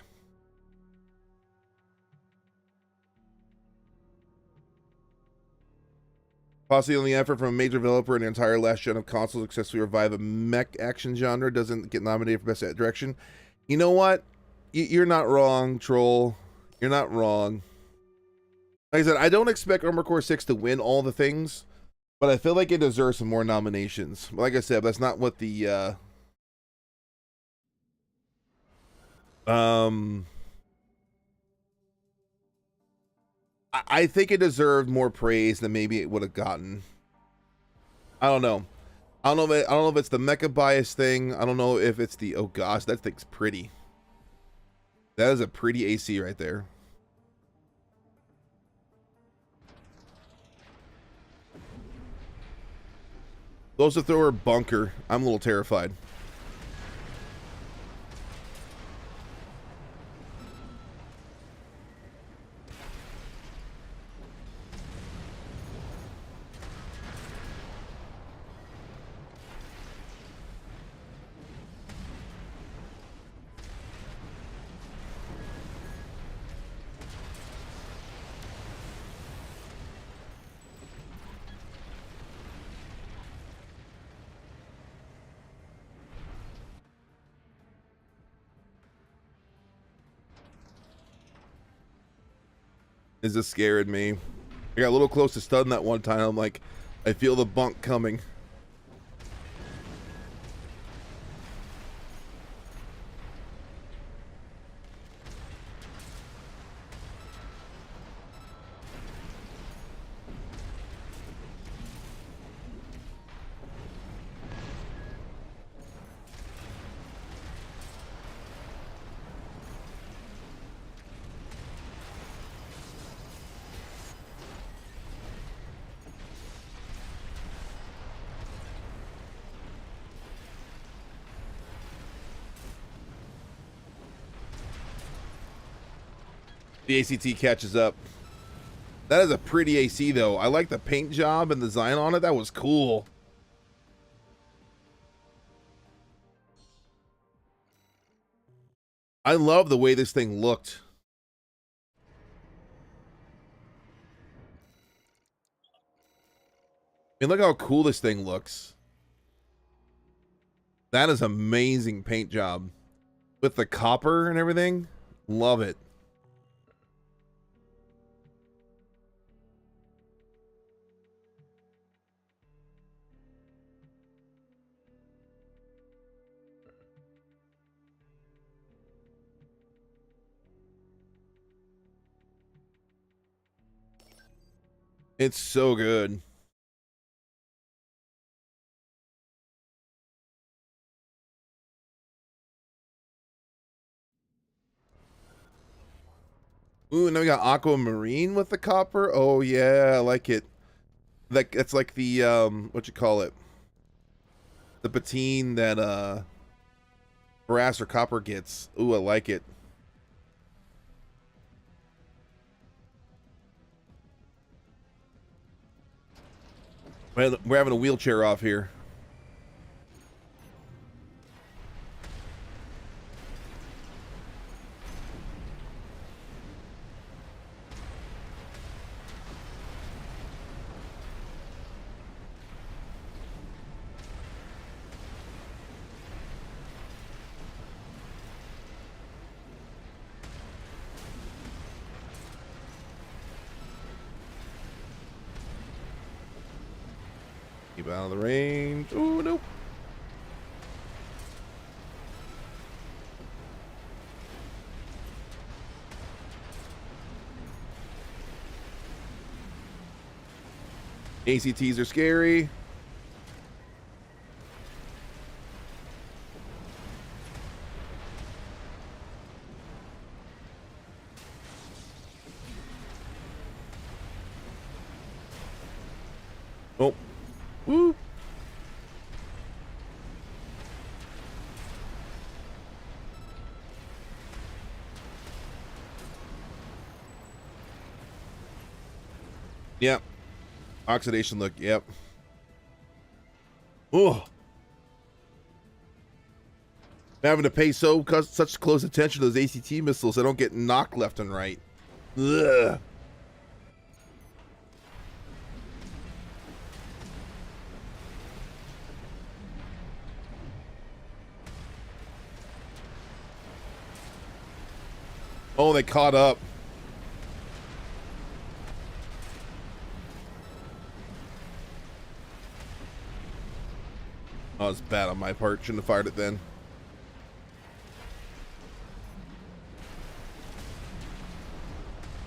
Speaker 1: Possibly only effort from a major developer in the entire last gen of consoles successfully revive a mech action genre doesn't get nominated for best direction. You know what? You're not wrong, Troll. You're not wrong. Like I said, I don't expect Armored Core 6 to win all the things, But I feel like it deserves some more nominations. Like I said, that's not what the um I think it deserved more praise than maybe it would have gotten. I don't know. I don't know if it's the mecha bias thing. I don't know if it's the, oh gosh, that thing's pretty. That is a pretty AC right there. Explosive thrower bunker. I'm a little terrified. Is this scared me? I got a little close to stun that one time. I'm like, I feel the bunk coming. The ACT catches up. That is a pretty AC though. I like the paint job and the design on it. That was cool. I love the way this thing looked. I mean, look how cool this thing looks. That is amazing paint job. With the copper and everything. Love it. It's so good. Ooh, now we got aquamarine with the copper. Oh yeah, I like it. Like it's like the what you call it? The patine that brass or copper gets. Ooh, I like it. We're having a wheelchair off here. Keep out of the range. Ooh, nope. ACTs are scary. Oh. Woo. Yep. Oxidation look, yep. Oh. Having to pay such close attention to those ACT missiles, I don't get knocked left and right. Ugh. Oh, they caught up. Oh, it's bad on my part. Shouldn't have fired it then.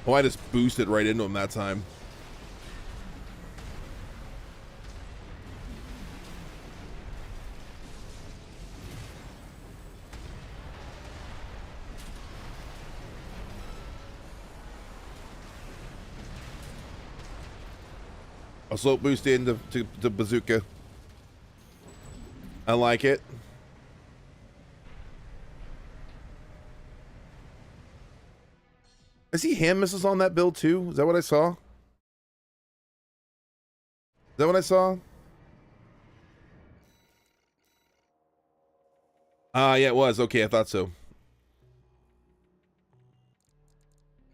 Speaker 1: Oh, I just boosted right into him that time. I'll slow boost into to bazooka. I like it. I see hand missiles on that build too. Is that what I saw? Is that what I saw? Yeah, it was. Okay, I thought so.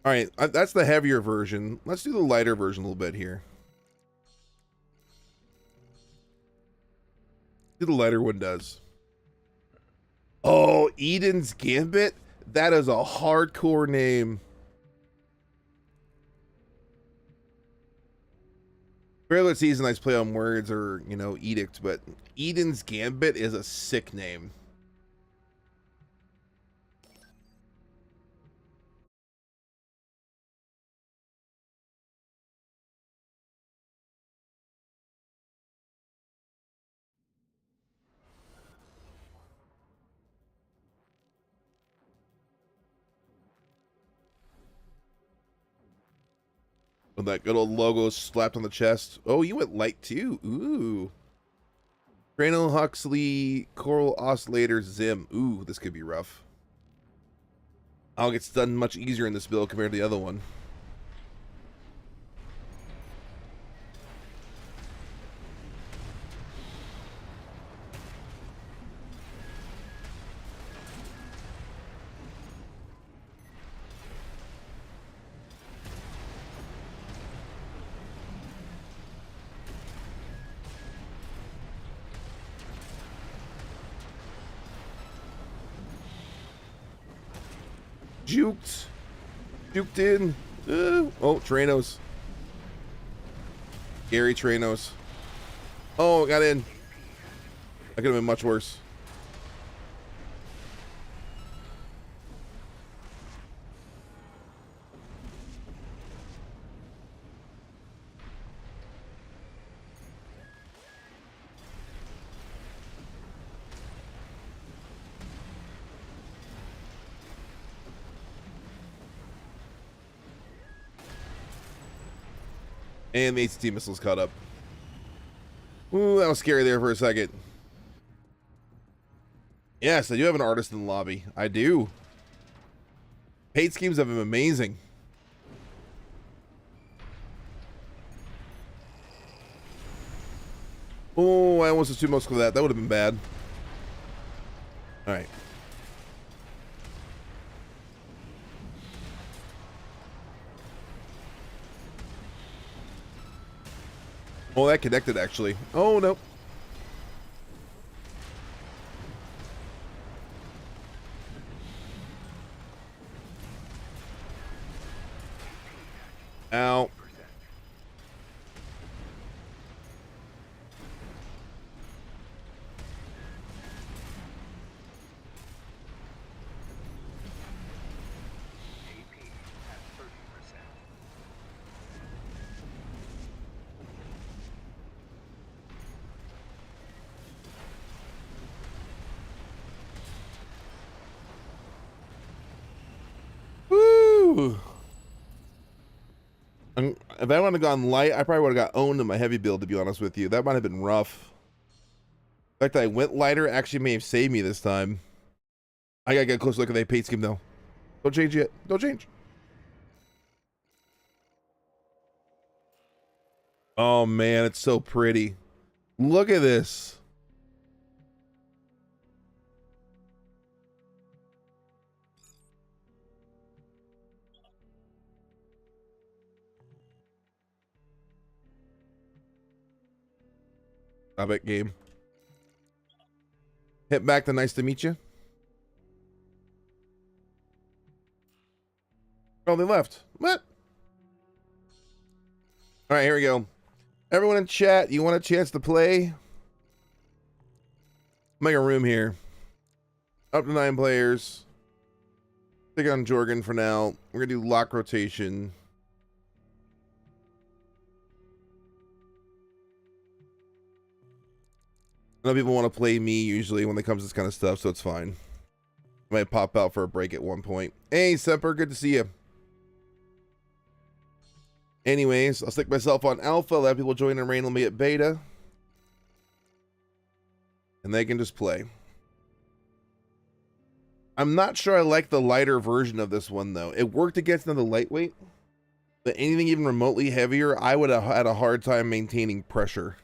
Speaker 1: All right, that's the heavier version. Let's do the lighter version a little bit here. See the lighter one does. Oh, Eden's Gambit? That is a hardcore name. Regular season, I play on words or, you know, edict, but Eden's Gambit is a sick name. With that good old logo slapped on the chest. Oh, you went light too. Ooh. Cranial Huxley, Coral Oscillator, Zim. Ooh, this could be rough. I'll get stunned much easier in this build compared to the other one. Juked. Juked in. Oh, Tranos. Gary Tranos. Oh, got in. That could have been much worse. And the ACT missiles caught up. Ooh, that was scary there for a second. Yes, I do have an artist in the lobby. I do. Paid schemes have been amazing. Oh, I almost was too much for that. That would have been bad. All right. Oh, that connected actually. Oh, no. Ow. Woo! If I would have gone light, I probably would have got owned in my heavy build, to be honest with you. That might have been rough. The fact that I went lighter actually may have saved me this time. I gotta get a close look at that paid scheme, though. Don't change yet. Don't change. Oh, man, it's so pretty. Look at this. Stop it, game. Hit back to nice to meet you. Oh, they left. What? All right, here we go. Everyone in chat, you want a chance to play? Make a room here. Up to 9 players. Take on Jorgen for now. We're gonna do lock rotation. I know people want to play me usually when it comes to this kind of stuff, so it's fine. I might pop out for a break at one point. Hey, Semper, good to see you. Anyways, I'll stick myself on alpha, let people join and randomly at beta. And they can just play. I'm not sure I like the lighter version of this one, though. It worked against another lightweight, but anything even remotely heavier, I would have had a hard time maintaining pressure.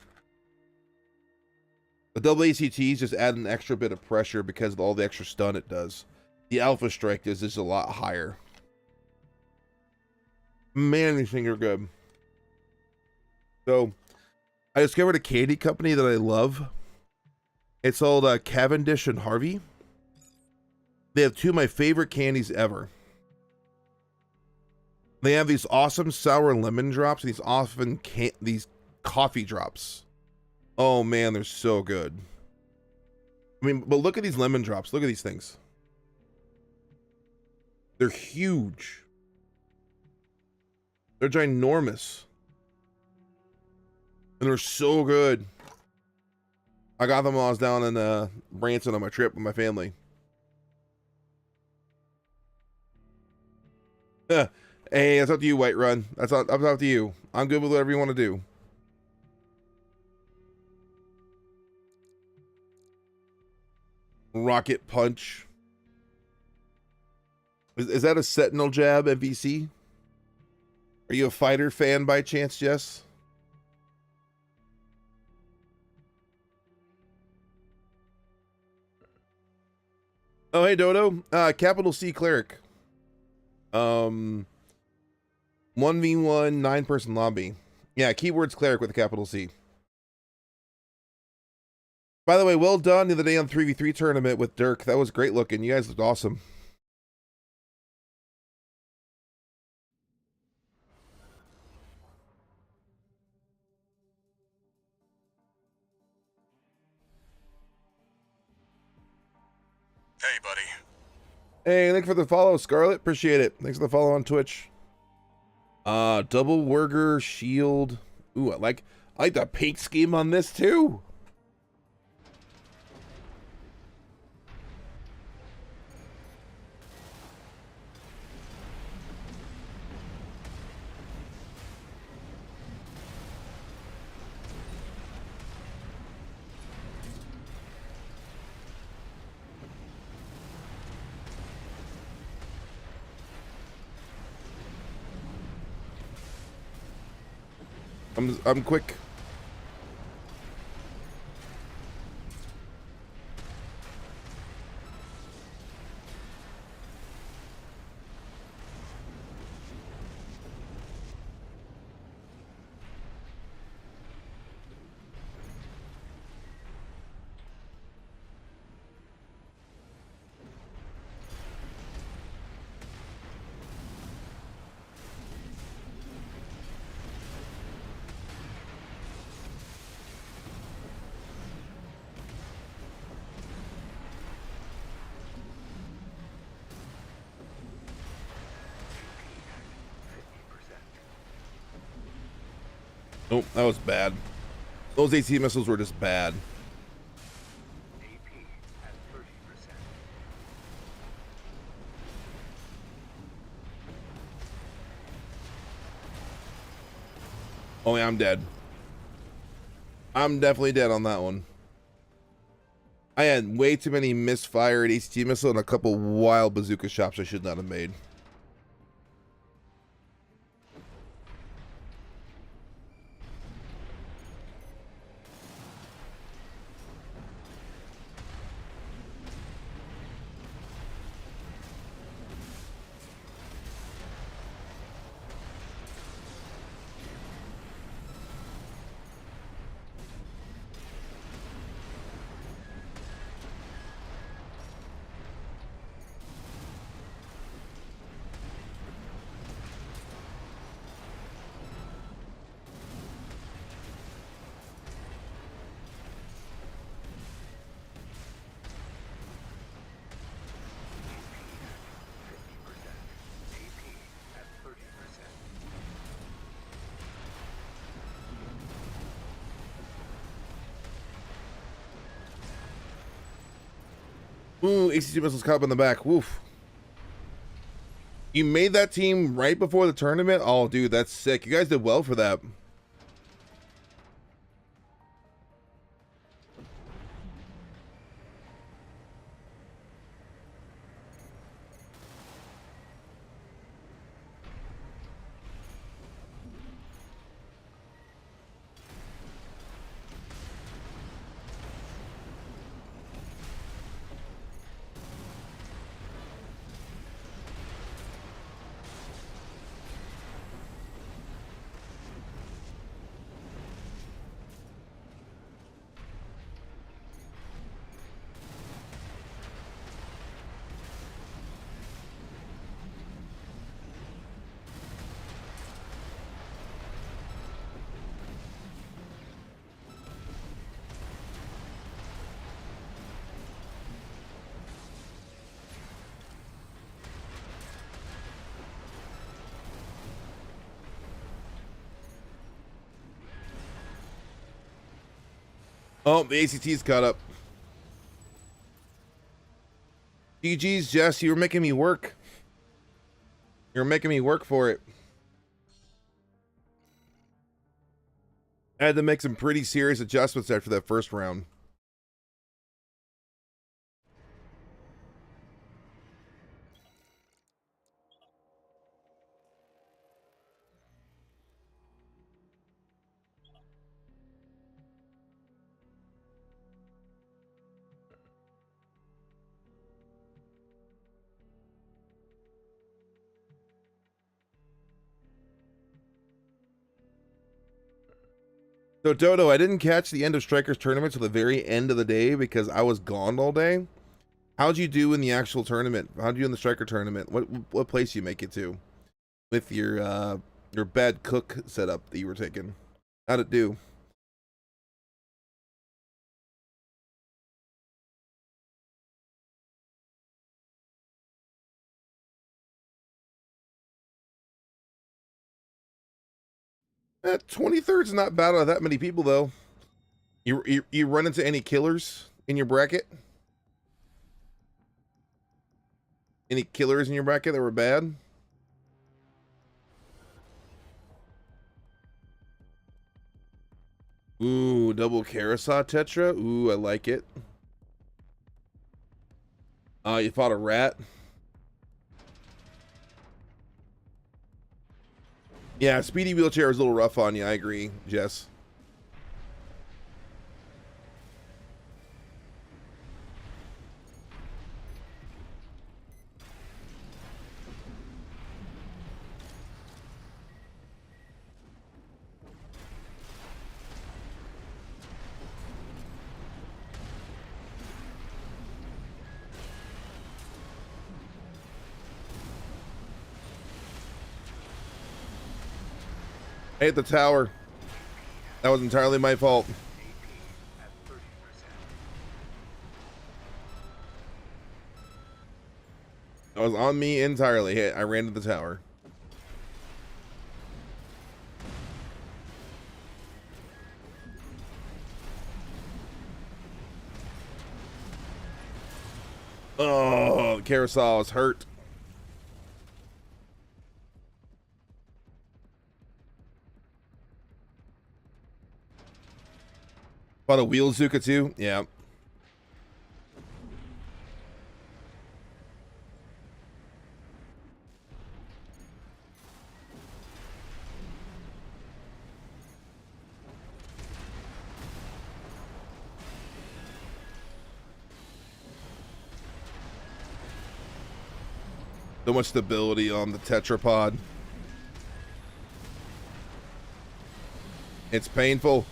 Speaker 1: The double ACTs just add an extra bit of pressure because of all the extra stun it does. The Alpha Strike is just a lot higher. Man, these things are good. So, I discovered a candy company that I love. It's called Cavendish and Harvey. They have two of my favorite candies ever. They have these awesome sour lemon drops and these coffee drops. Oh man, they're so good. I mean, but look at these lemon drops. Look at these things. They're huge. They're ginormous. And they're so good. I got them while I was down in Branson on my trip with my family. Hey, that's up to you, Whiterun. That's up to you. I'm good with whatever you want to do. Rocket Punch. Is that a Sentinel Jab MVC? Are you a fighter fan by chance, Jess? Oh, hey, Dodo. Capital C Cleric. 1v1 9-person lobby. Yeah, keywords Cleric with a capital C. By the way, well done the other day on 3v3 tournament with Dirk. That was great looking. You guys looked awesome.
Speaker 2: Hey, buddy.
Speaker 1: Hey, thanks for the follow, Scarlet. Appreciate it. Thanks for the follow on Twitch. Double Werger Shield. Ooh, I like the paint scheme on this too. I'm quick. Oh, that was bad. Those AT missiles were just bad. Oh yeah, I'm dead. I'm definitely dead on that one. I had way too many misfired AT missile and a couple wild bazooka shots I should not have made. Ooh, ACT missiles caught up in the back. Woof. You made that team right before the tournament? Oh, dude, that's sick. You guys did well for that. Oh, the ACT's caught up. GG's, Jess. You were making me work. You're making me work for it. I had to make some pretty serious adjustments after that first round. So Dodo, I didn't catch the end of Strikers tournament till the very end of the day because I was gone all day. How'd you do in the actual tournament? How'd you do in the Striker tournament? What place you make it to with your bad cook setup that you were taking? How'd it do? That 23rd's not bad out of that many people though. You run into any killers in your bracket? Any killers in your bracket that were bad? Ooh, double Karasat Tetra. Ooh, I like it. You fought a rat. Yeah, speedy wheelchair is a little rough on you. I agree, Jess. I hit the tower. That was entirely my fault. That was on me entirely. Hey, I ran to the tower. Oh, Carousel is hurt. Bought a wheel Zuka too? Yeah. So much stability on the tetrapod. It's painful.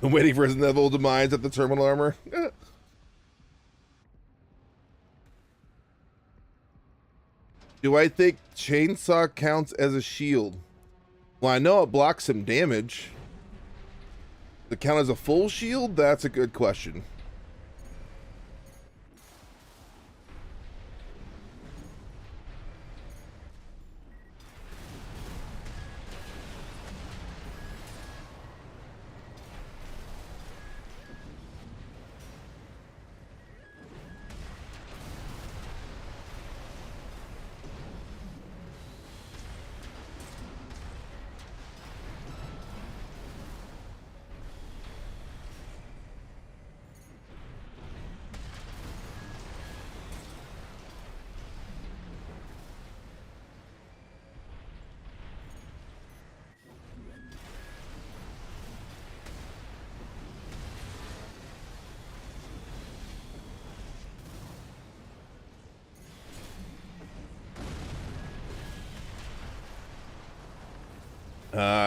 Speaker 1: Waiting for his inevitable demise at the terminal armor. Do I think chainsaw counts as a shield? Well, I know it blocks some damage. Does it count as a full shield? That's a good question.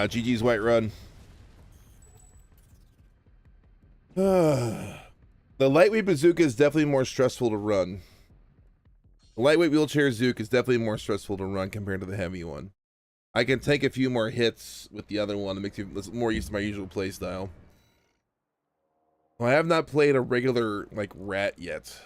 Speaker 1: GG's Whiterun. The lightweight bazooka is definitely more stressful to run. The lightweight wheelchair Zook is definitely more stressful to run compared to the heavy one. I can take a few more hits with the other one that makes me more used to my usual play style. Well, I have not played a regular, like, rat yet.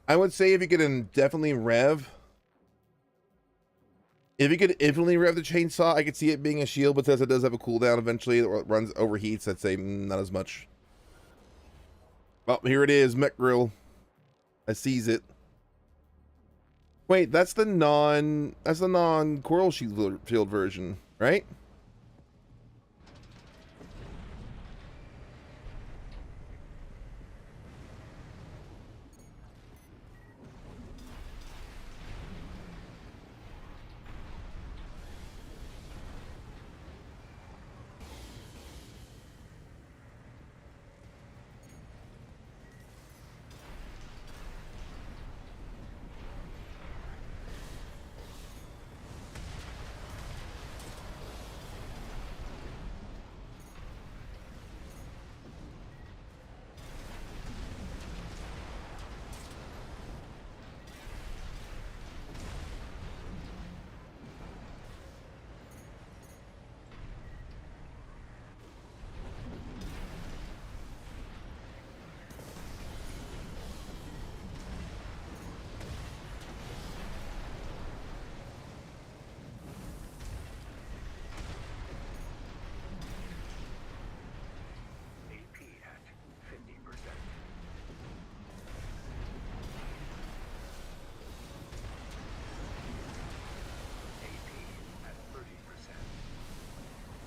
Speaker 1: I would say if you could definitely rev. If you could infinitely rev the chainsaw, I could see it being a shield, but since it does have a cooldown eventually, or it runs overheats, I'd say not as much. Well, here it is, Mech Grill. I sees it. Wait, that's the non Coral Shield version, right?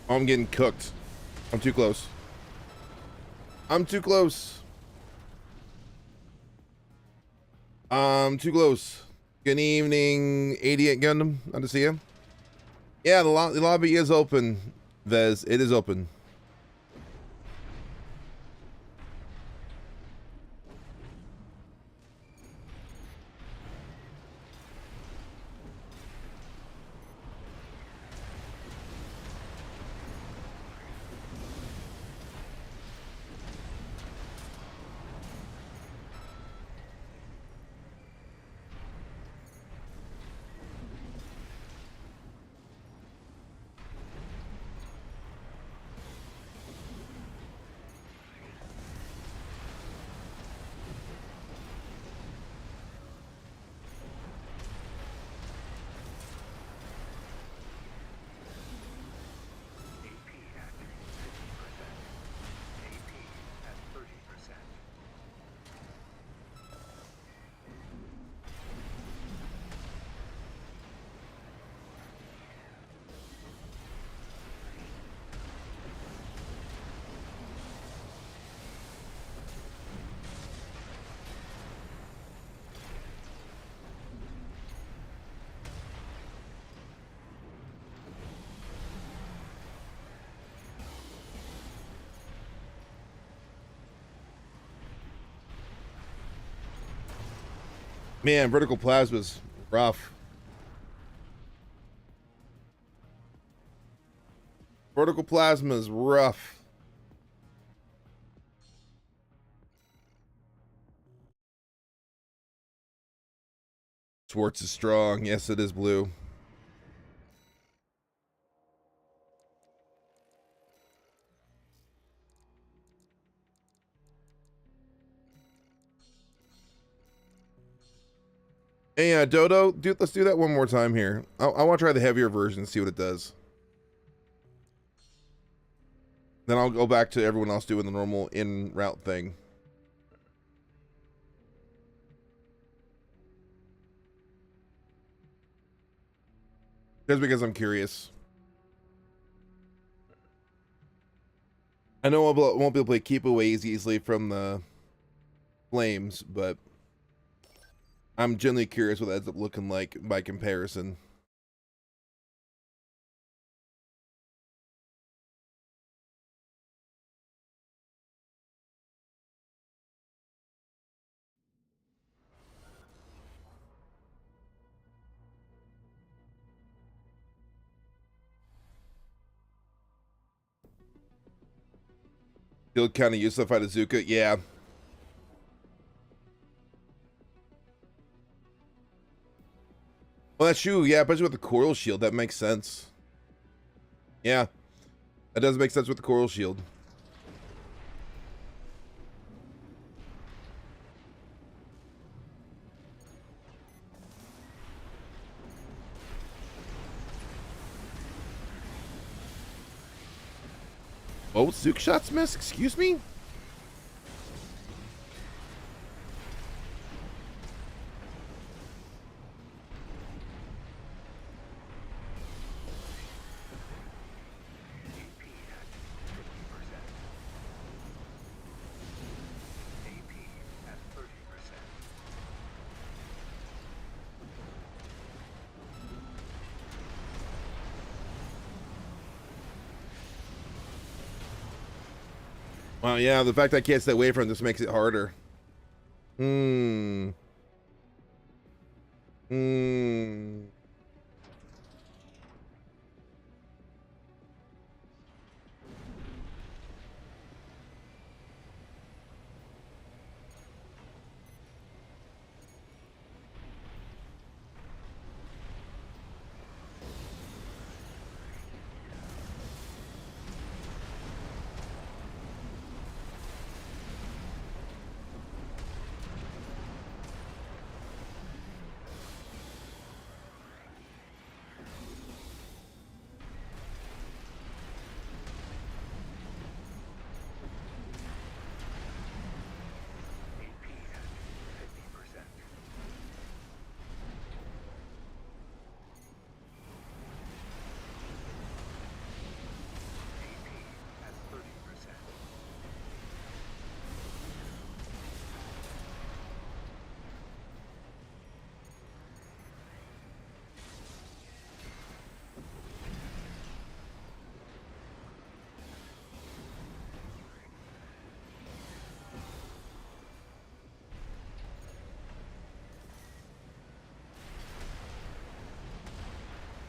Speaker 1: Oh, I'm getting cooked. I'm too close. I'm too close. Too close. Good evening, 88 Gundam. Good to see you. Yeah, the lobby is open, Vez. It is open. Man, vertical plasma's rough. Vertical plasma's rough. Schwartz is strong. Yes, it is blue. Hey, Dodo, dude, let's do that one more time here. I want to try the heavier version and see what it does. Then I'll go back to everyone else doing the normal in-route thing. Just because I'm curious. I know I won't be able to keep away as easily from the flames, but I'm genuinely curious what that ends up looking like by comparison. Still kind of useless fight Azuka, yeah. Well, that's true, yeah, especially with the coral shield, that makes sense. Yeah, that does make sense with the coral shield. Oh, Zook shots miss? Excuse me? Well, yeah, the fact I can't stay away from him just makes it harder. Hmm. Hmm.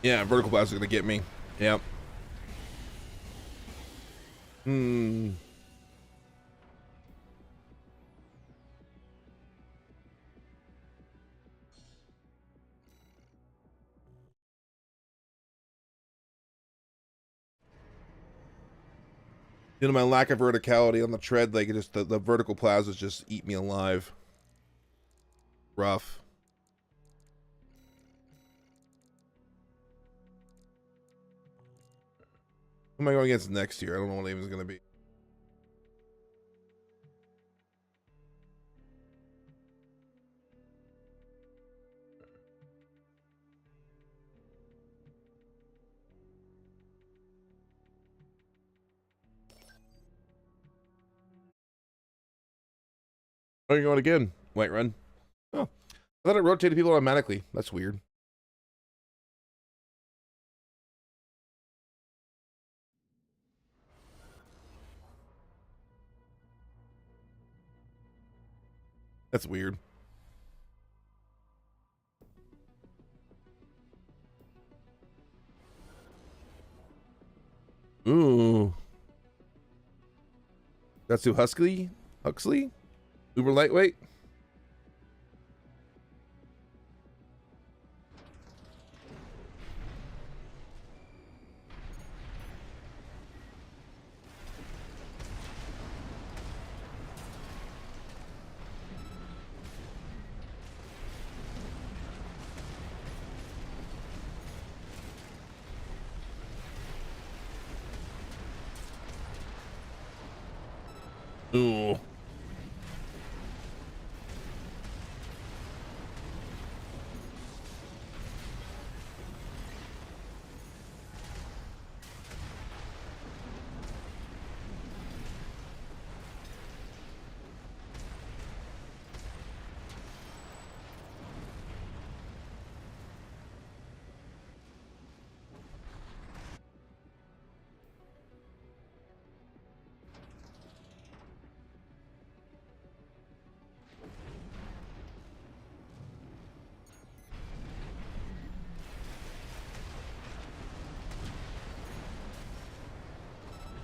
Speaker 1: Yeah, vertical blast is gonna get me. Yep. Hmm. Due to my lack of verticality on the tread, like just the vertical plasmas just eat me alive. Rough. Who am I going against next year? I don't know what name is gonna be. Oh, you're going again. Whiterun. Oh. I thought it rotated people automatically. That's weird. That's weird. That's too Huxley? Uber lightweight? Ooh.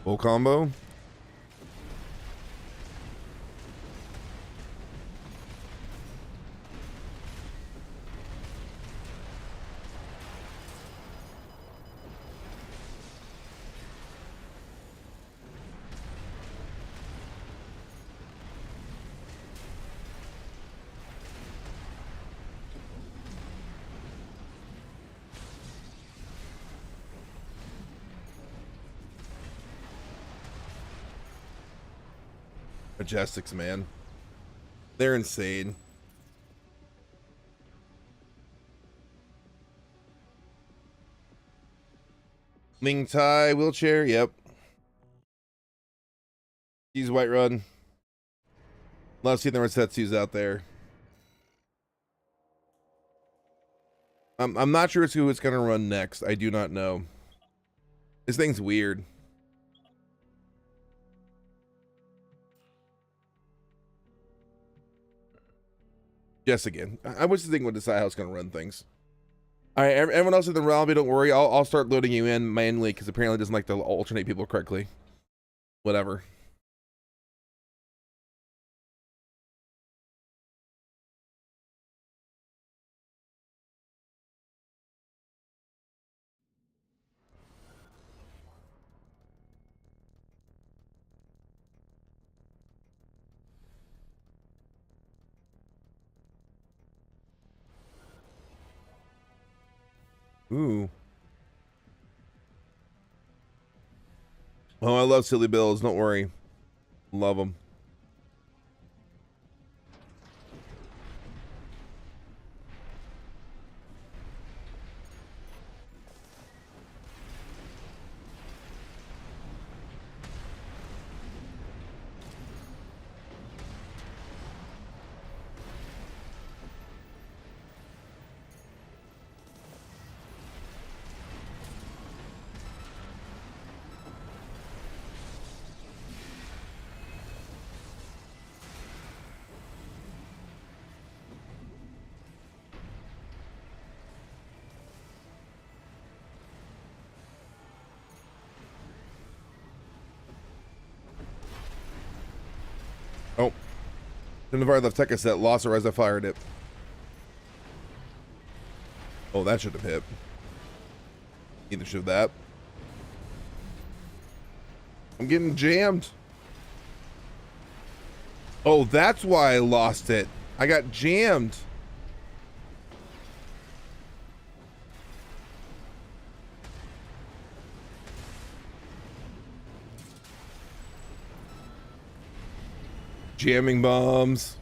Speaker 1: Full combo. Majestics, man. They're insane. Ming Tai, wheelchair, yep. He's White Run. Love seeing the Resetsus out there. I'm not sure who it's gonna run next. I do not know. This thing's weird. Yes, again. I wish the thing would decide how it's gonna run things. All right, everyone else in the rally, don't worry. I'll start loading you in manually because apparently it doesn't like to alternate people correctly. Whatever. Ooh. Oh, I love Silly Bills. Don't worry. Love them. Oh. Shouldn't have fired left tech set. Lost or as I fired it. Oh, that should have hit. Either should that. I'm getting jammed. Oh, that's why I lost it. I got jammed. Jamming bombs.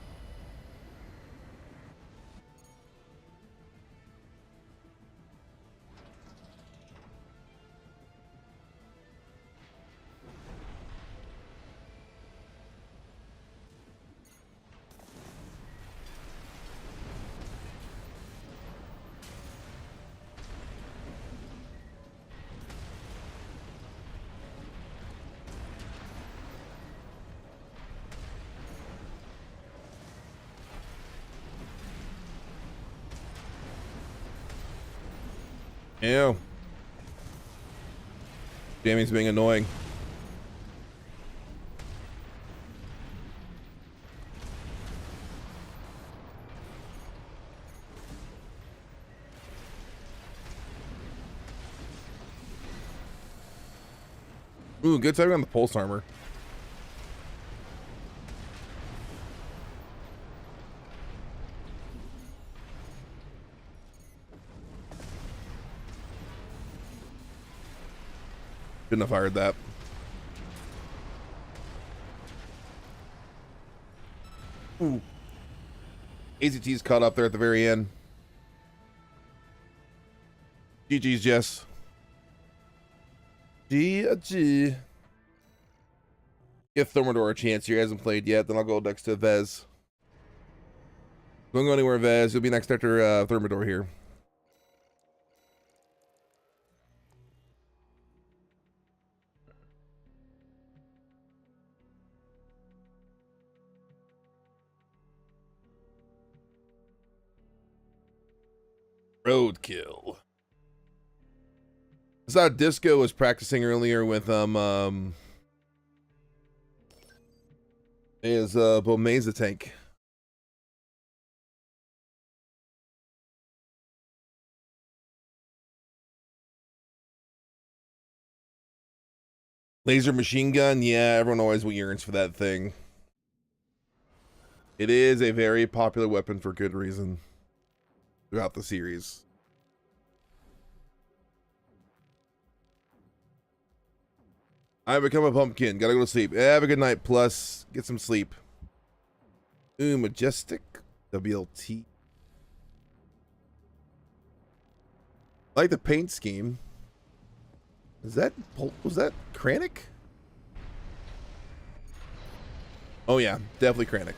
Speaker 1: Ew. Jamming's being annoying. Ooh, good timing on the pulse armor. Shouldn't have fired that. Ooh. AZT's caught up there at the very end. GG's, Jess. GG. Give Thermidor a chance here. He hasn't played yet. Then I'll go next to Vez. Don't go anywhere, Vez. You'll be next after Thermidor here. Roadkill. I saw Disco was practicing earlier with his Bomeza tank. Laser machine gun, yeah, everyone always yearns for that thing. It is a very popular weapon for good reason throughout the series. I become a pumpkin. Gotta go to sleep. Have a good night. Plus, get some sleep. Ooh, Majestic. WLT. I like the paint scheme. Was that Kranich? Oh yeah, definitely Kranich.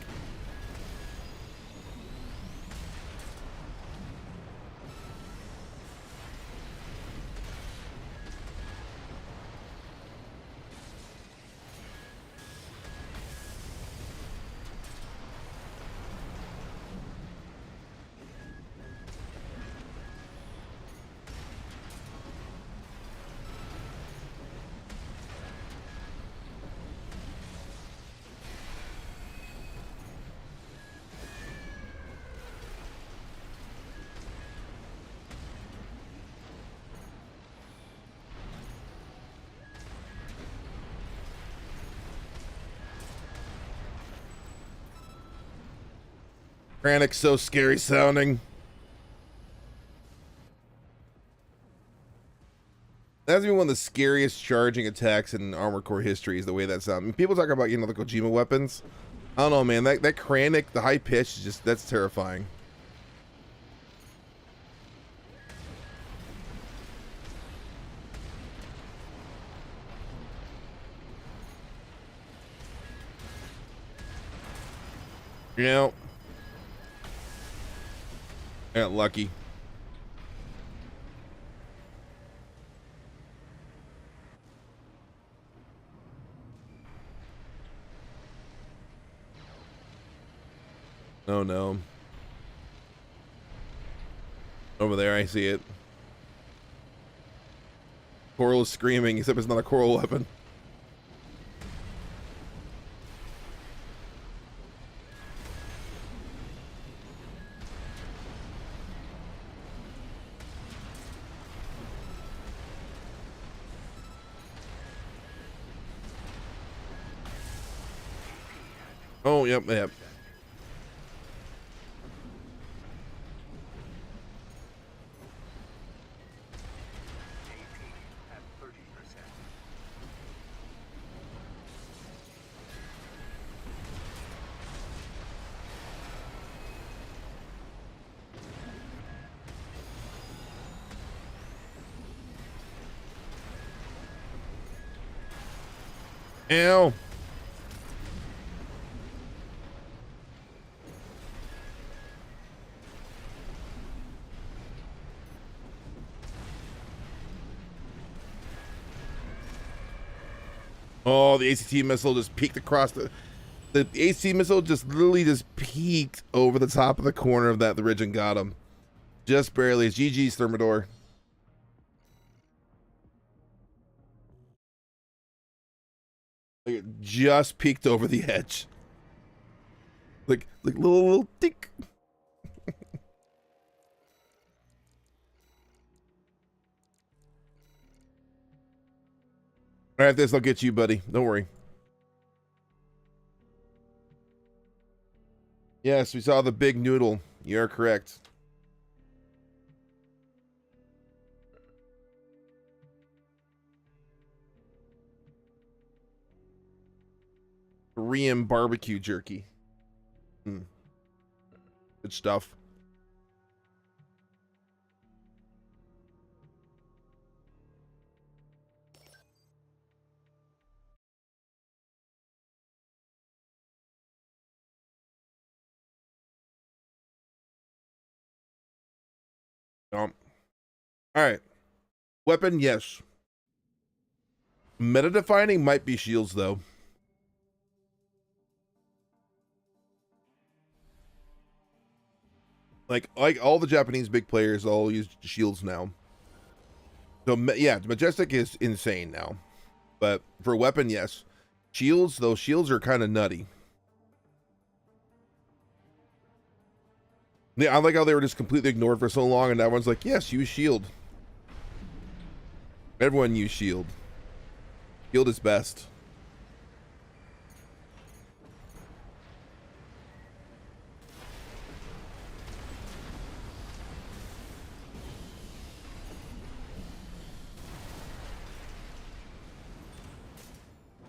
Speaker 1: Kranich's so scary sounding. That's been one of the scariest charging attacks in Armored Core history is the way that sounds. I mean, people talk about, the Kojima weapons. I don't know, man. That Kranich, the high pitch, is just, that's terrifying. Yeah. Got lucky. Oh no. Over there, I see it. Coral is screaming, except it's not a coral weapon. Oh, yep, yep. Ew. Oh, the ACT missile just peeked across the ACT missile just literally just peeked over the top of the corner of that ridge and got him. Just barely. It's GG's Thermidor. Like it just peeked over the edge. Like little tick. All right, this I'll get you, buddy. Don't worry. Yes, we saw the big noodle. You're correct. Korean barbecue jerky. Good stuff. All right. Weapon, yes. Meta defining might be shields, though. Like all the Japanese big players all use shields now. So yeah, Majestic is insane now. But for weapon, yes. Shields, those shields are kind of nutty. Yeah, I like how they were just completely ignored for so long, and everyone's like, yes, use shield. Everyone use shield. Shield is best.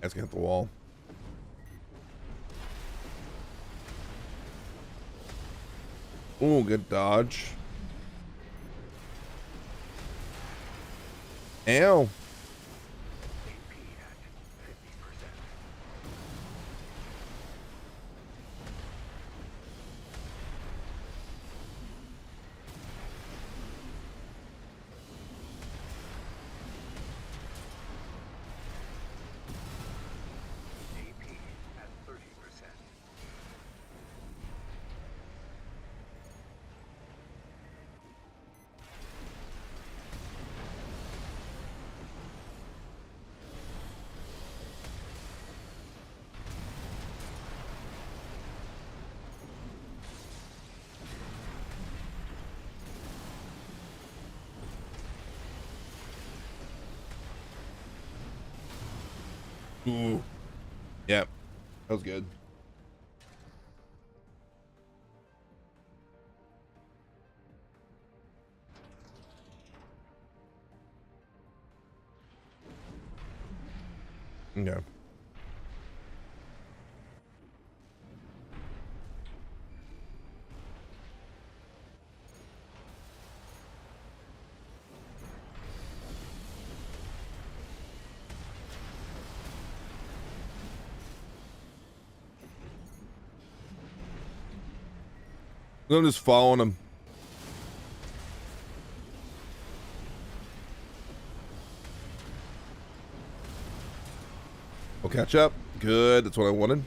Speaker 1: That's gonna hit the wall. Oh, good dodge. Ow. Ooh. Yep. That was good. Okay. I'm just following him. We'll catch up. Good. That's what I wanted.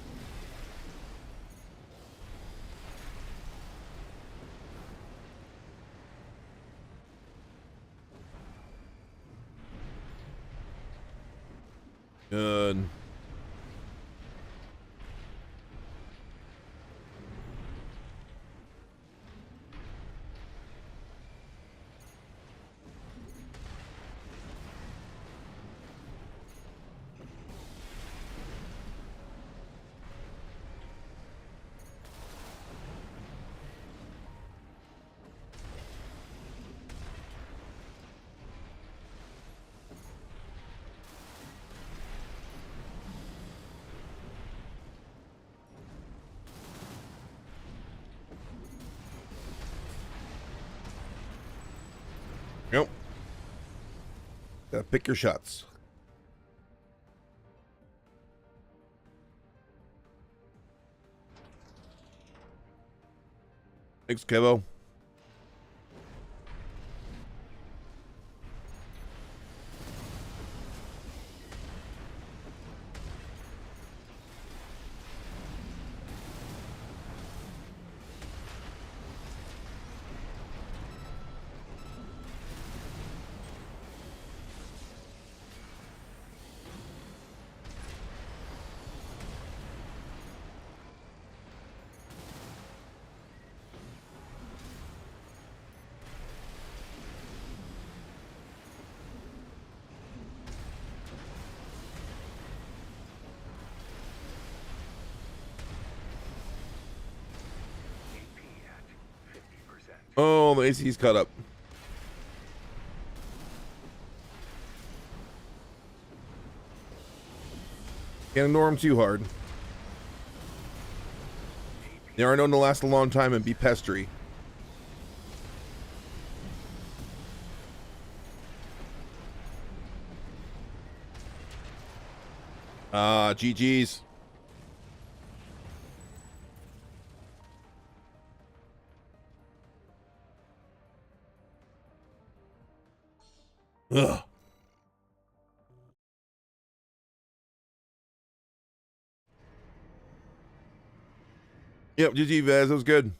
Speaker 1: Good. Yep. Gotta pick your shots. Thanks, Kevo. Oh, the AC's cut up. Can't ignore them too hard. They are known to last a long time and be pestery. GG's. Ugh. Yep, GG Vaz, that was good.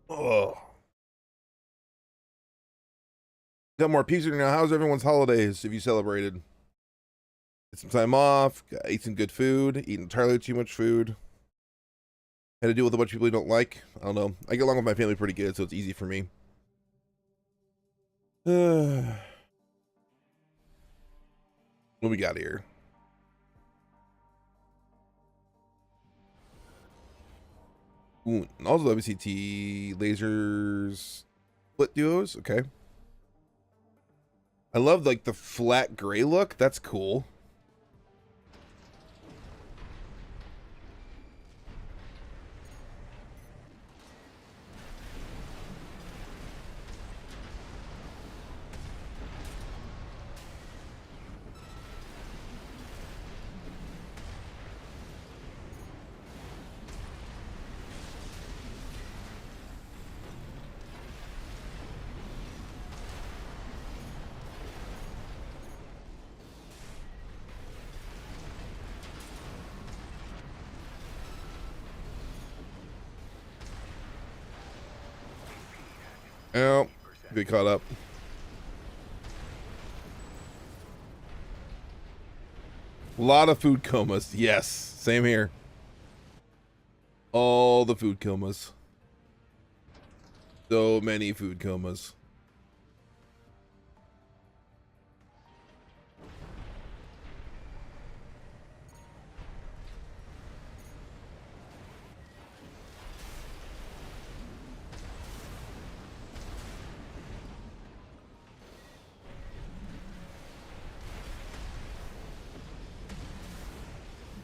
Speaker 1: Oh. Got more pizza now. How's everyone's holidays if you celebrated? Get some time off, ate some good food, eat entirely too much food. Had to deal with a bunch of people you don't like. I don't know. I get along with my family pretty good, so it's easy for me. What we got here? Ooh, also WCT lasers split duos. Okay. I love like the flat gray look. That's cool. Oh, get caught up. A lot of food comas. Yes, same here. All the food comas. So many food comas.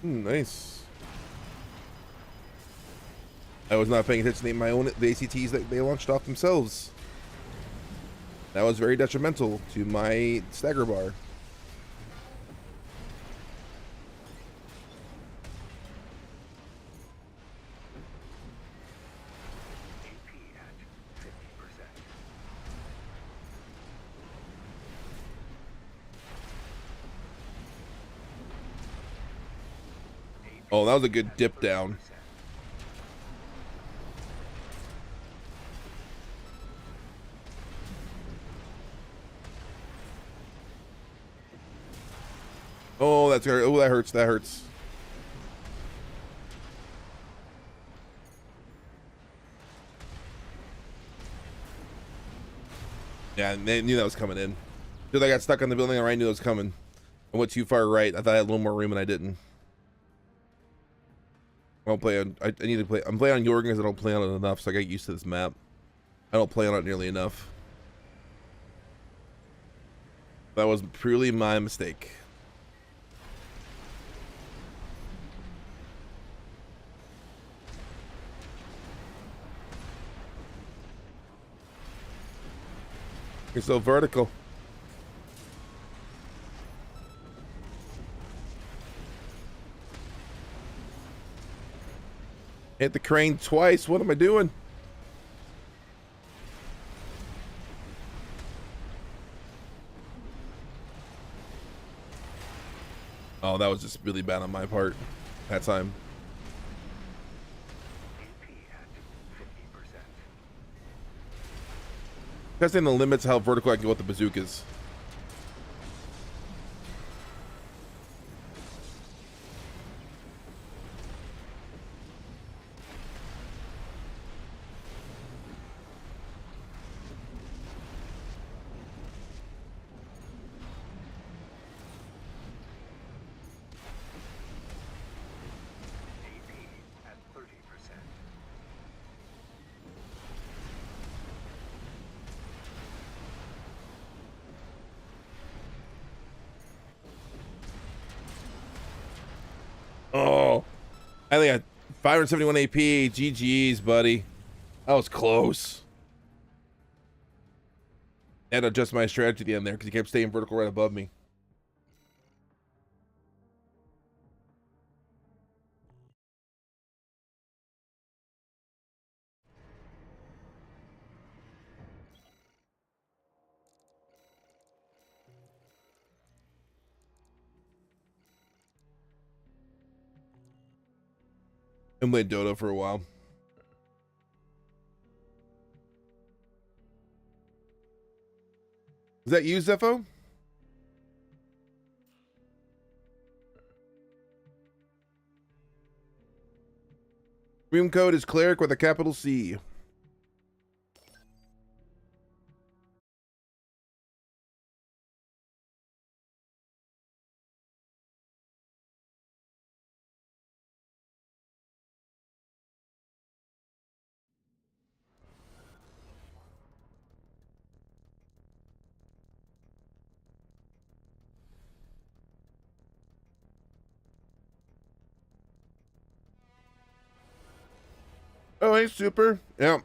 Speaker 1: Nice. I was not paying attention to my own the ACTs that they launched off themselves. That was very detrimental to my stagger bar. Oh, that was a good dip down. Oh, that's oh, that hurts. That hurts. Yeah, they knew that was coming in. Dude, I got stuck on the building. I knew it was coming. I went too far right. I thought I had a little more room, and I didn't. I don't play on. I need to play. I'm playing on Jorgen because I don't play on it enough, so I got used to this map. I don't play on it nearly enough. That was purely my mistake. You're so vertical. Hit the crane twice. What am I doing? Oh, that was just really bad on my part that time. Testing the limits how vertical I can go with the bazookas. Oh, I think I 571 AP. GG's, buddy. That was close. I had to adjust my strategy at the end there because he kept staying vertical right above me. And played Dota for a while. Is that you, Zepho? Room code is cleric with a capital C. Oh, hey, super. Yeah.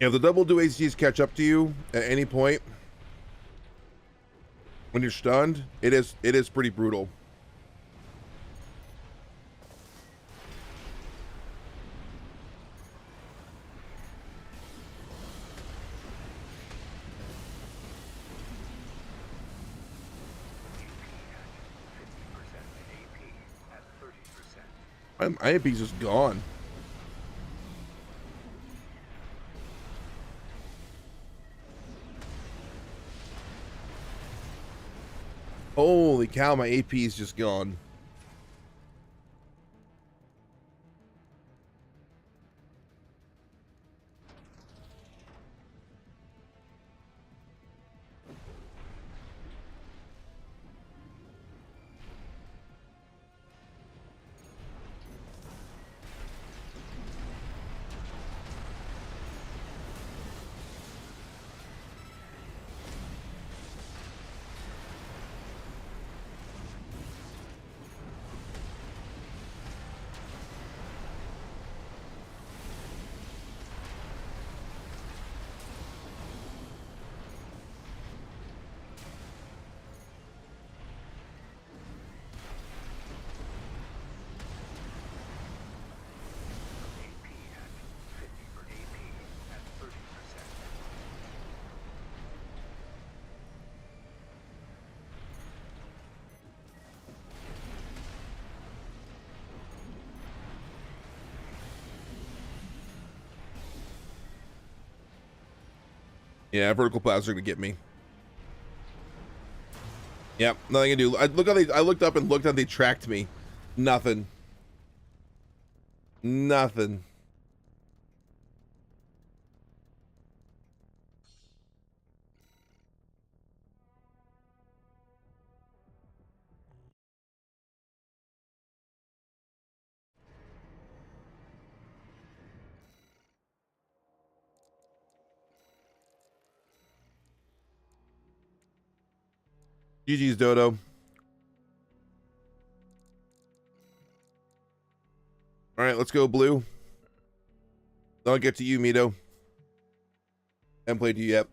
Speaker 1: If the double do ACs catch up to you at any point when you're stunned, it is pretty brutal. My AP's just gone. Holy cow, my AP is just gone. Yeah, vertical plasmas are gonna get me. Yep, nothing I can do. I looked up and looked and they tracked me. Nothing. Nothing. GG's, Dodo. All right, let's go blue. Then I'll get to you, Mito. Haven't played you yet.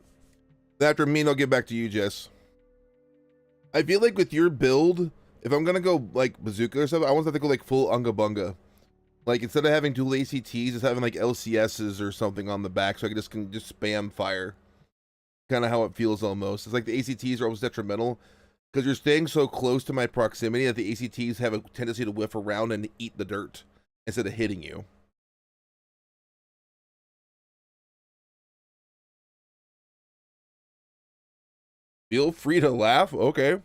Speaker 1: After me, I'll get back to you, Jess. I feel like with your build, if I'm gonna go like bazooka or something, I want to go like full unga bunga. Like instead of having dual ACTs, just having like LCSs or something on the back, so I can just spam fire. Kind of how it feels almost. It's like the ACTs are almost detrimental Because you're staying so close to my proximity that the ACTs have a tendency to whiff around and eat the dirt instead of hitting you. Feel free to laugh. Okay.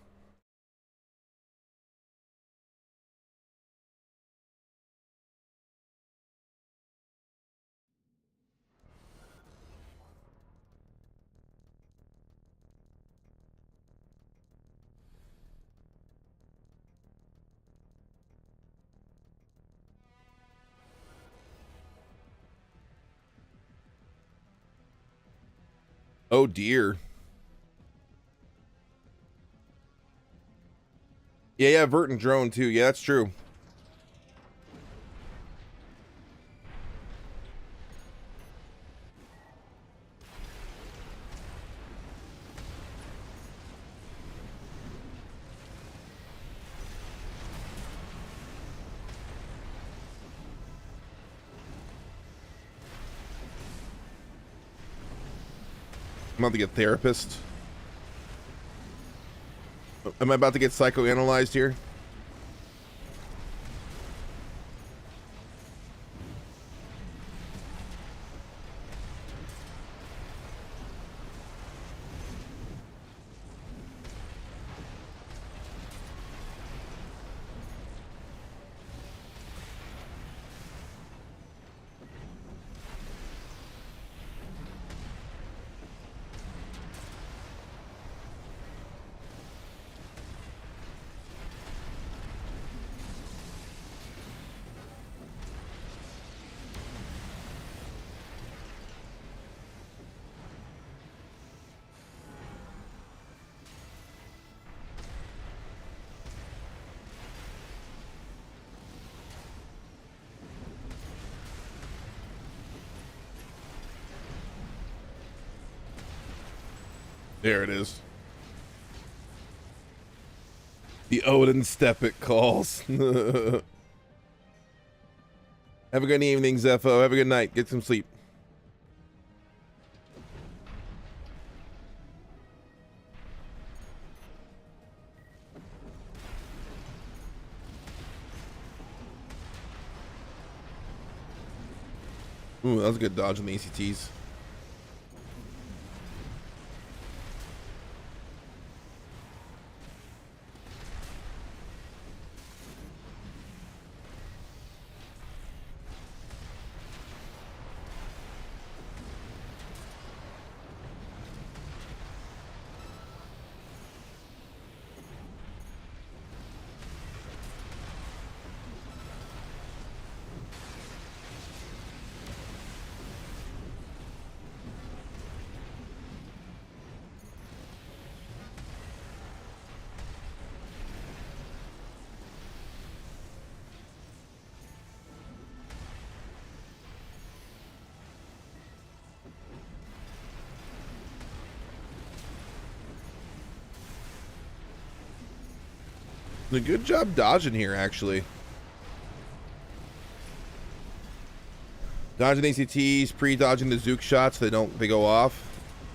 Speaker 1: Oh dear. Yeah, Vert and drone too. Yeah, that's true. I'm about to get therapist. Am I about to get psychoanalyzed here? There it is. The Odin step it calls. Have a good evening, Zepho. Have a good night. Get some sleep. Ooh, that was a good dodge on the ACTs. A good job dodging here, actually. Dodging ACTs, pre-dodging the Zook shots. They go off.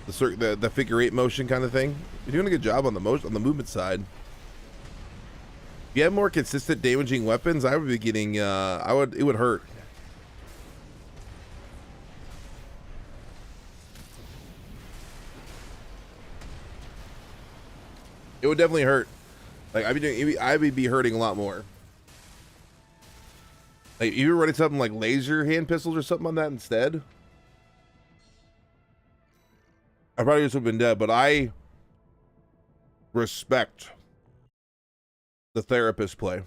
Speaker 1: The figure eight motion kind of thing. You're doing a good job on the movement side. If you had more consistent damaging weapons, I would be getting. It would hurt. It would definitely hurt. Like I would be hurting a lot more. Like you were running something like laser hand pistols or something on that instead, I probably just would have been dead. But I respect the therapist play.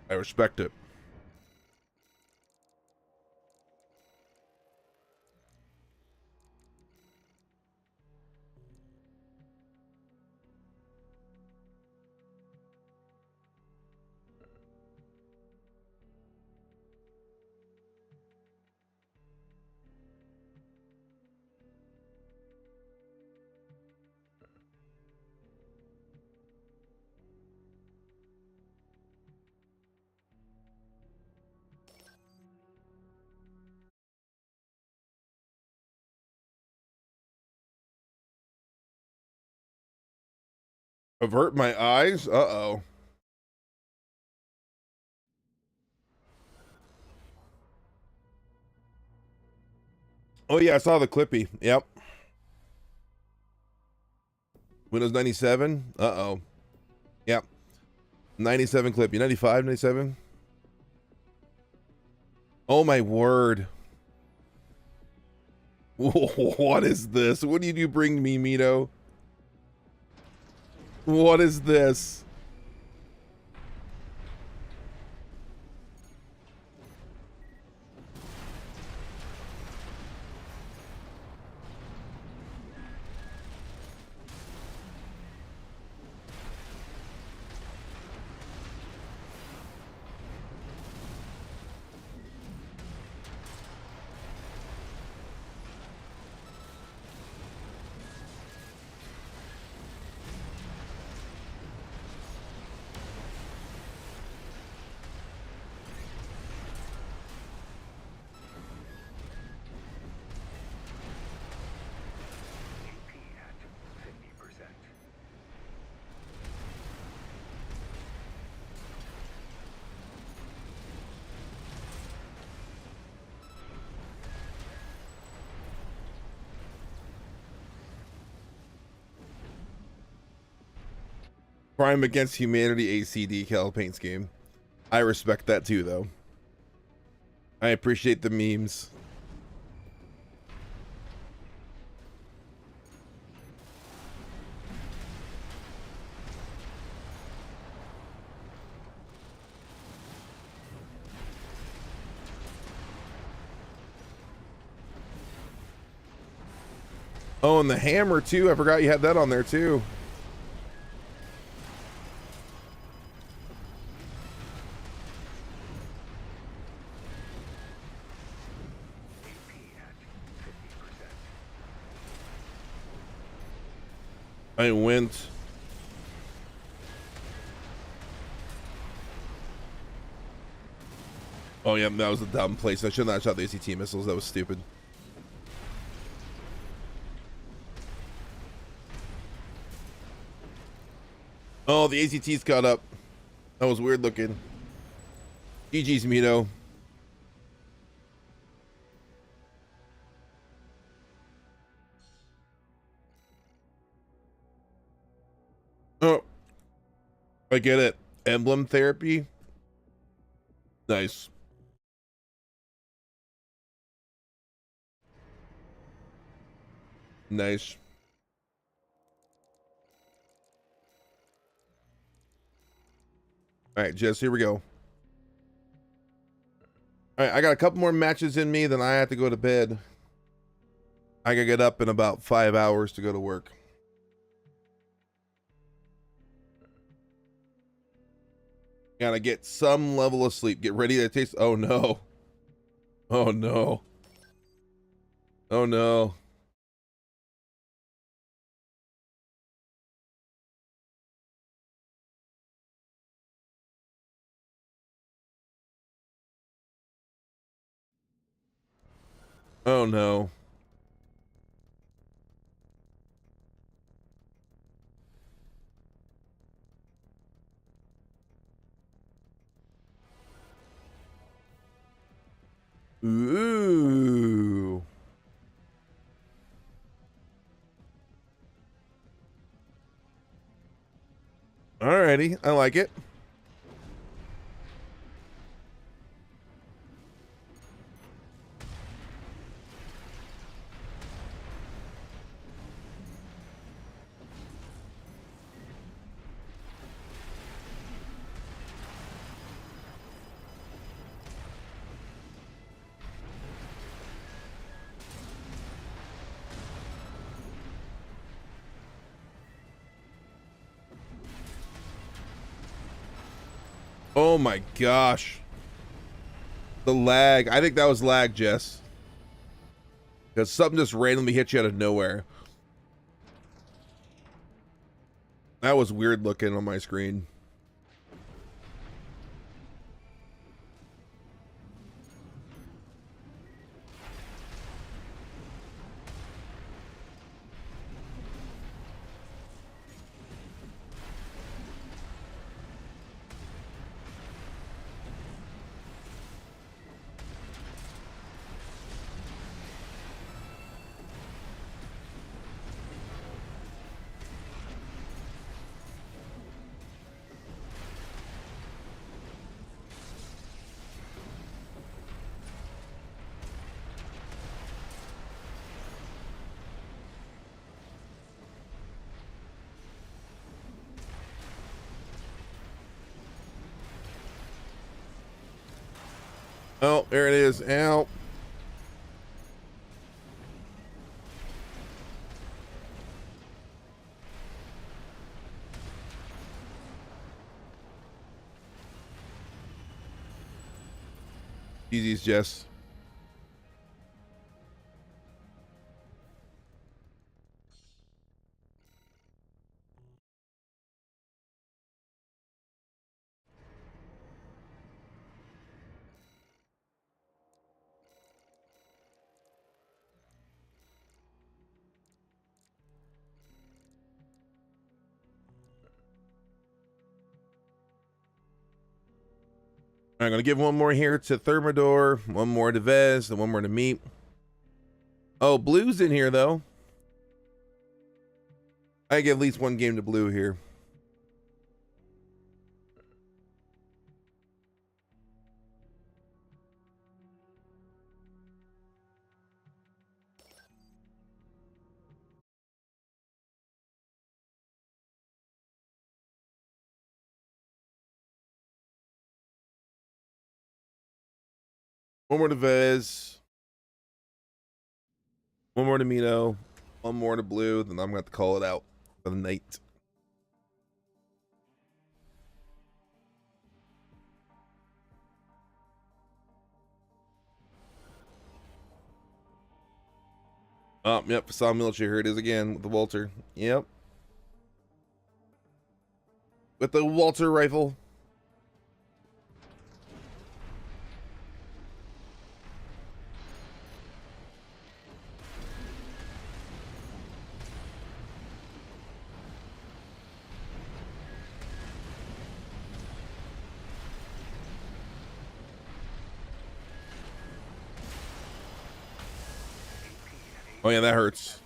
Speaker 1: I respect it. Avert my eyes? Uh-oh. Oh yeah, I saw the Clippy. Yep. Windows 97? Uh-oh. Yep. 97 Clippy. 95, 97? Oh my word. What is this? What did you bring me, Mito? What is this? Crime Against Humanity AC decal paint scheme. I respect that too, though. I appreciate the memes. Oh, and the hammer too. I forgot you had that on there too. I went. Oh yeah, that was a dumb place. I should not have shot the ACT missiles. That was stupid. Oh, the ACT's caught up. That was weird looking. GG's, Mito. Oh, I get it. Emblem therapy. Nice. Nice. All right, Jess, here we go. All right, I got a couple more matches in me, then I have to go to bed. I gotta get up in about 5 hours to go to work. Gotta get some level of sleep. Get ready to taste. Oh no. Oh no. Oh no. Oh no. Ooh. Alrighty, I like it. Oh my gosh. The lag. I think that was lag, Jess. Because something just randomly hit you out of nowhere. That was weird looking on my screen. Oh, there it is. Ow. Easy's Jess. I'm gonna give one more here to Thermidor, one more to Vez, and one more to Meat. Oh, Blue's in here though. I give at least one game to Blue here. One more to Vez, one more to Mito, one more to Blue, then I'm gonna have to call it out for the night. Oh, yep, saw military. Here it is again with the Walter. Yep. With the Walter rifle. Oh yeah, that hurts.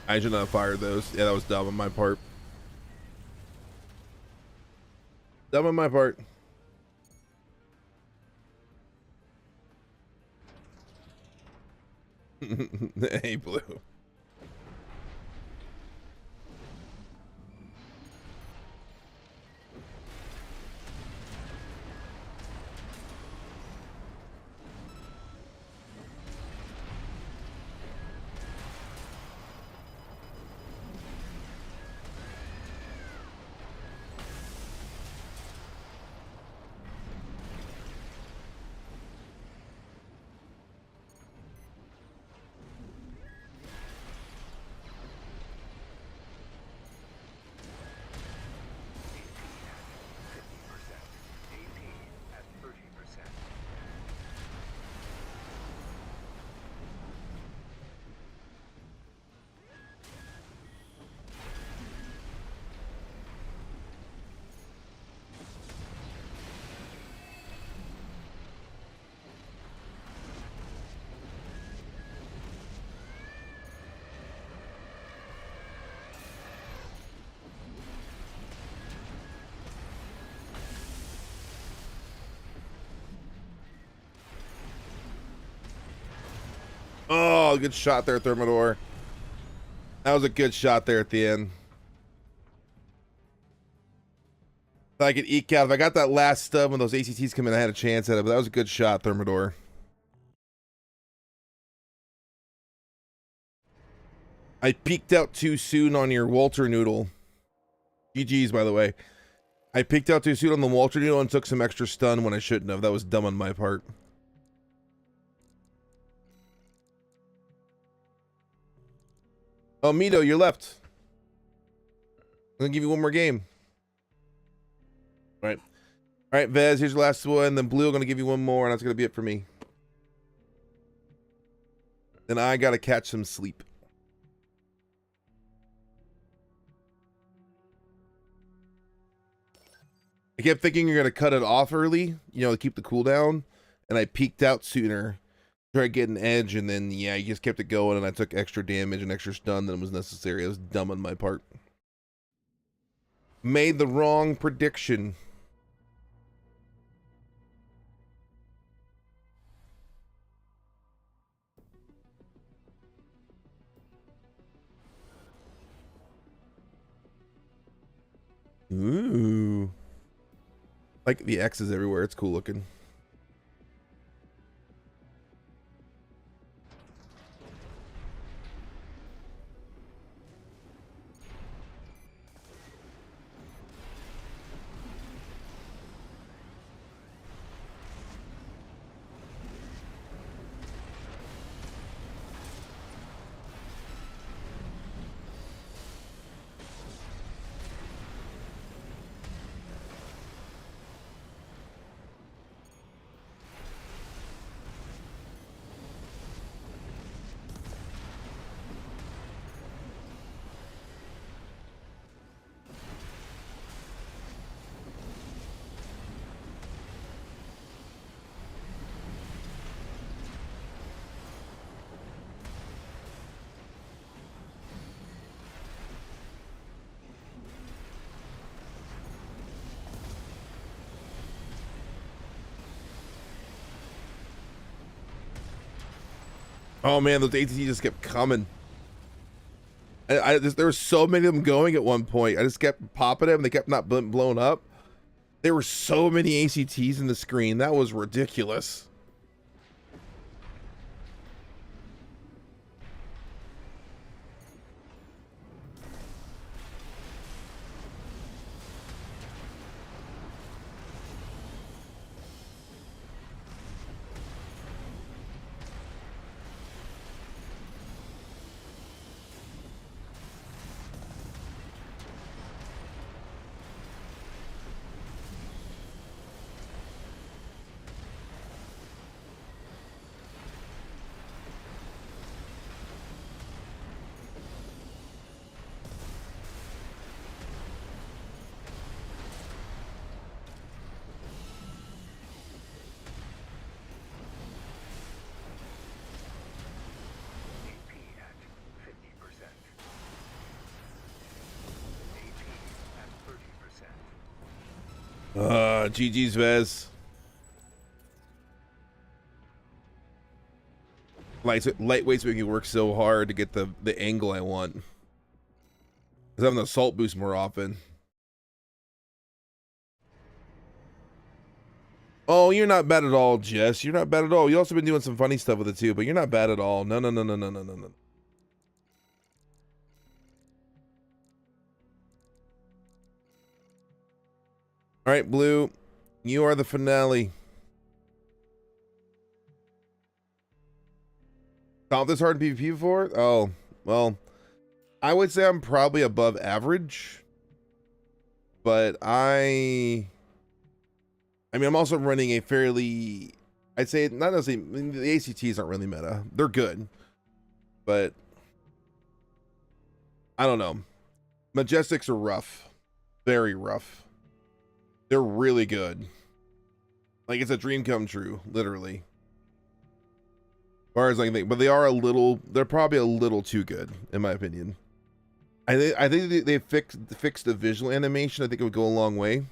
Speaker 1: I should not have fired those. Yeah, that was dumb on my part. Dumb on my part. Hey, Blue. Oh, good shot there, Thermidor. That was a good shot there at the end. If I could eke out. If I got that last stub when those ACTs come in, I had a chance at it, but that was a good shot, Thermidor. I peeked out too soon on your Walter Noodle. GG's, by the way. I peeked out too soon on the Walter Noodle and took some extra stun when I shouldn't have. That was dumb on my part. Oh, Mito, you're left. I'm gonna give you one more game. All right. All right, Vez, here's your last one. Then Blue, I'm gonna give you one more, and that's gonna be it for me. Then I gotta catch some sleep. I kept thinking you're gonna cut it off early, you know, to keep the cooldown, and I peeked out sooner. Try to get an edge, and then yeah, you just kept it going, and I took extra damage and extra stun than was necessary. It was dumb on my part. Made the wrong prediction. Ooh. Like the X's everywhere. It's cool looking. Oh man, those ATT just kept coming. There were so many of them going at one point. I just kept popping them. They kept not blown up. There were so many ACTs in the screen. That was ridiculous. GG's Vez. Lightweight's making it work so hard to get the angle I want. Because I'm having the assault boost more often. Oh, you're not bad at all, Jess. You're not bad at all. You also been doing some funny stuff with it too, but you're not bad at all. No. All right, Blue, you are the finale. Found this hard in PvP before? Oh, well, I would say I'm probably above average, but I'm also running a fairly, I'd say not necessarily, I mean, the ACTs aren't really meta. They're good, but I don't know. Majestics are rough, very rough. They're really good. Like, it's a dream come true, literally. As far as I can think, but they're probably a little too good, in my opinion. I think they fixed the visual animation. I think it would go a long way.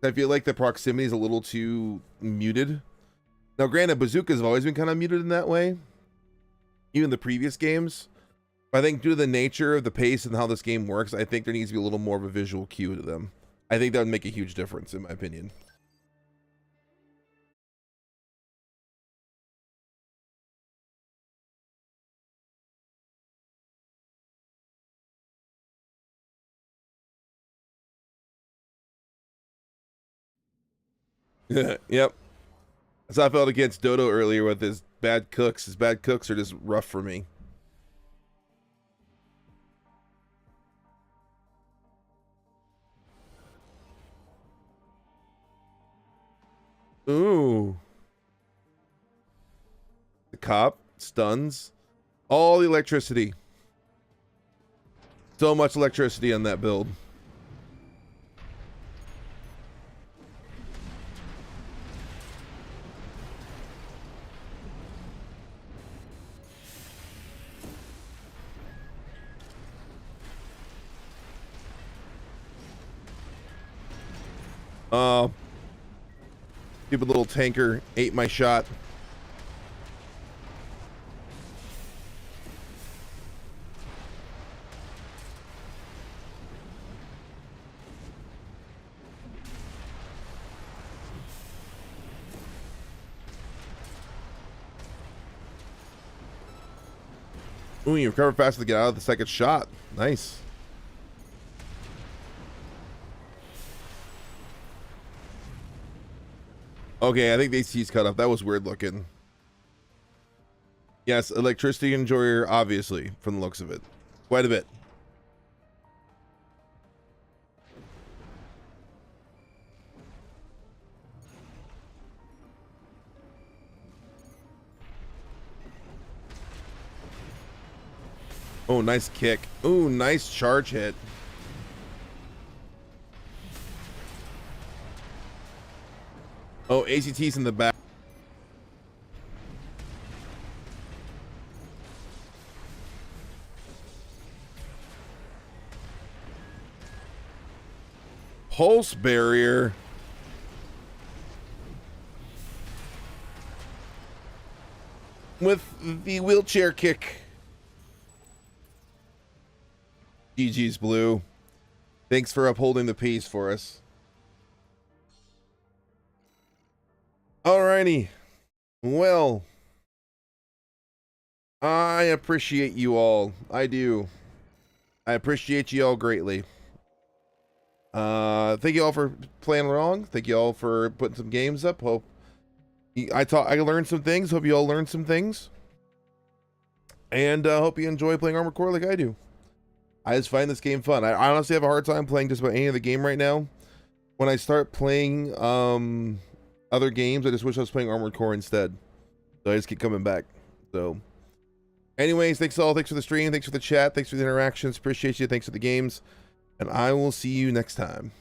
Speaker 1: I feel like the proximity is a little too muted. Now, granted, bazookas have always been kind of muted in that way, even the previous games. But I think due to the nature of the pace and how this game works, I think there needs to be a little more of a visual cue to them. I think that would make a huge difference, in my opinion. Yep. That's how I felt against Dodo earlier with his bad cooks. His bad cooks are just rough for me. Ooh. The cop stuns. All the electricity. So much electricity on that build. Stupid little tanker ate my shot. Ooh, you recover fast to get out of the second shot. Nice. Okay, I think the AC's cut off. That was weird looking. Yes, electricity enjoyer, obviously, from the looks of it. Quite a bit. Oh, nice kick. Ooh, nice charge hit. Oh, ACT's in the back. Pulse barrier. With the wheelchair kick. GG's Blue. Thanks for upholding the peace for us. Alrighty. Well, I appreciate you all. I do. I appreciate you all greatly. Thank you all for playing along. Thank you all for putting some games up. Hope I learned some things. Hope you all learned some things. And hope you enjoy playing Armored Core like I do. I just find this game fun. I honestly have a hard time playing just about any of the game right now. When I start playing other games, I just wish I was playing Armored Core instead. So I just keep coming back. So anyways, thanks all. Thanks for the stream. Thanks for the chat. Thanks for the interactions. Appreciate you. Thanks for the games. And I will see you next time.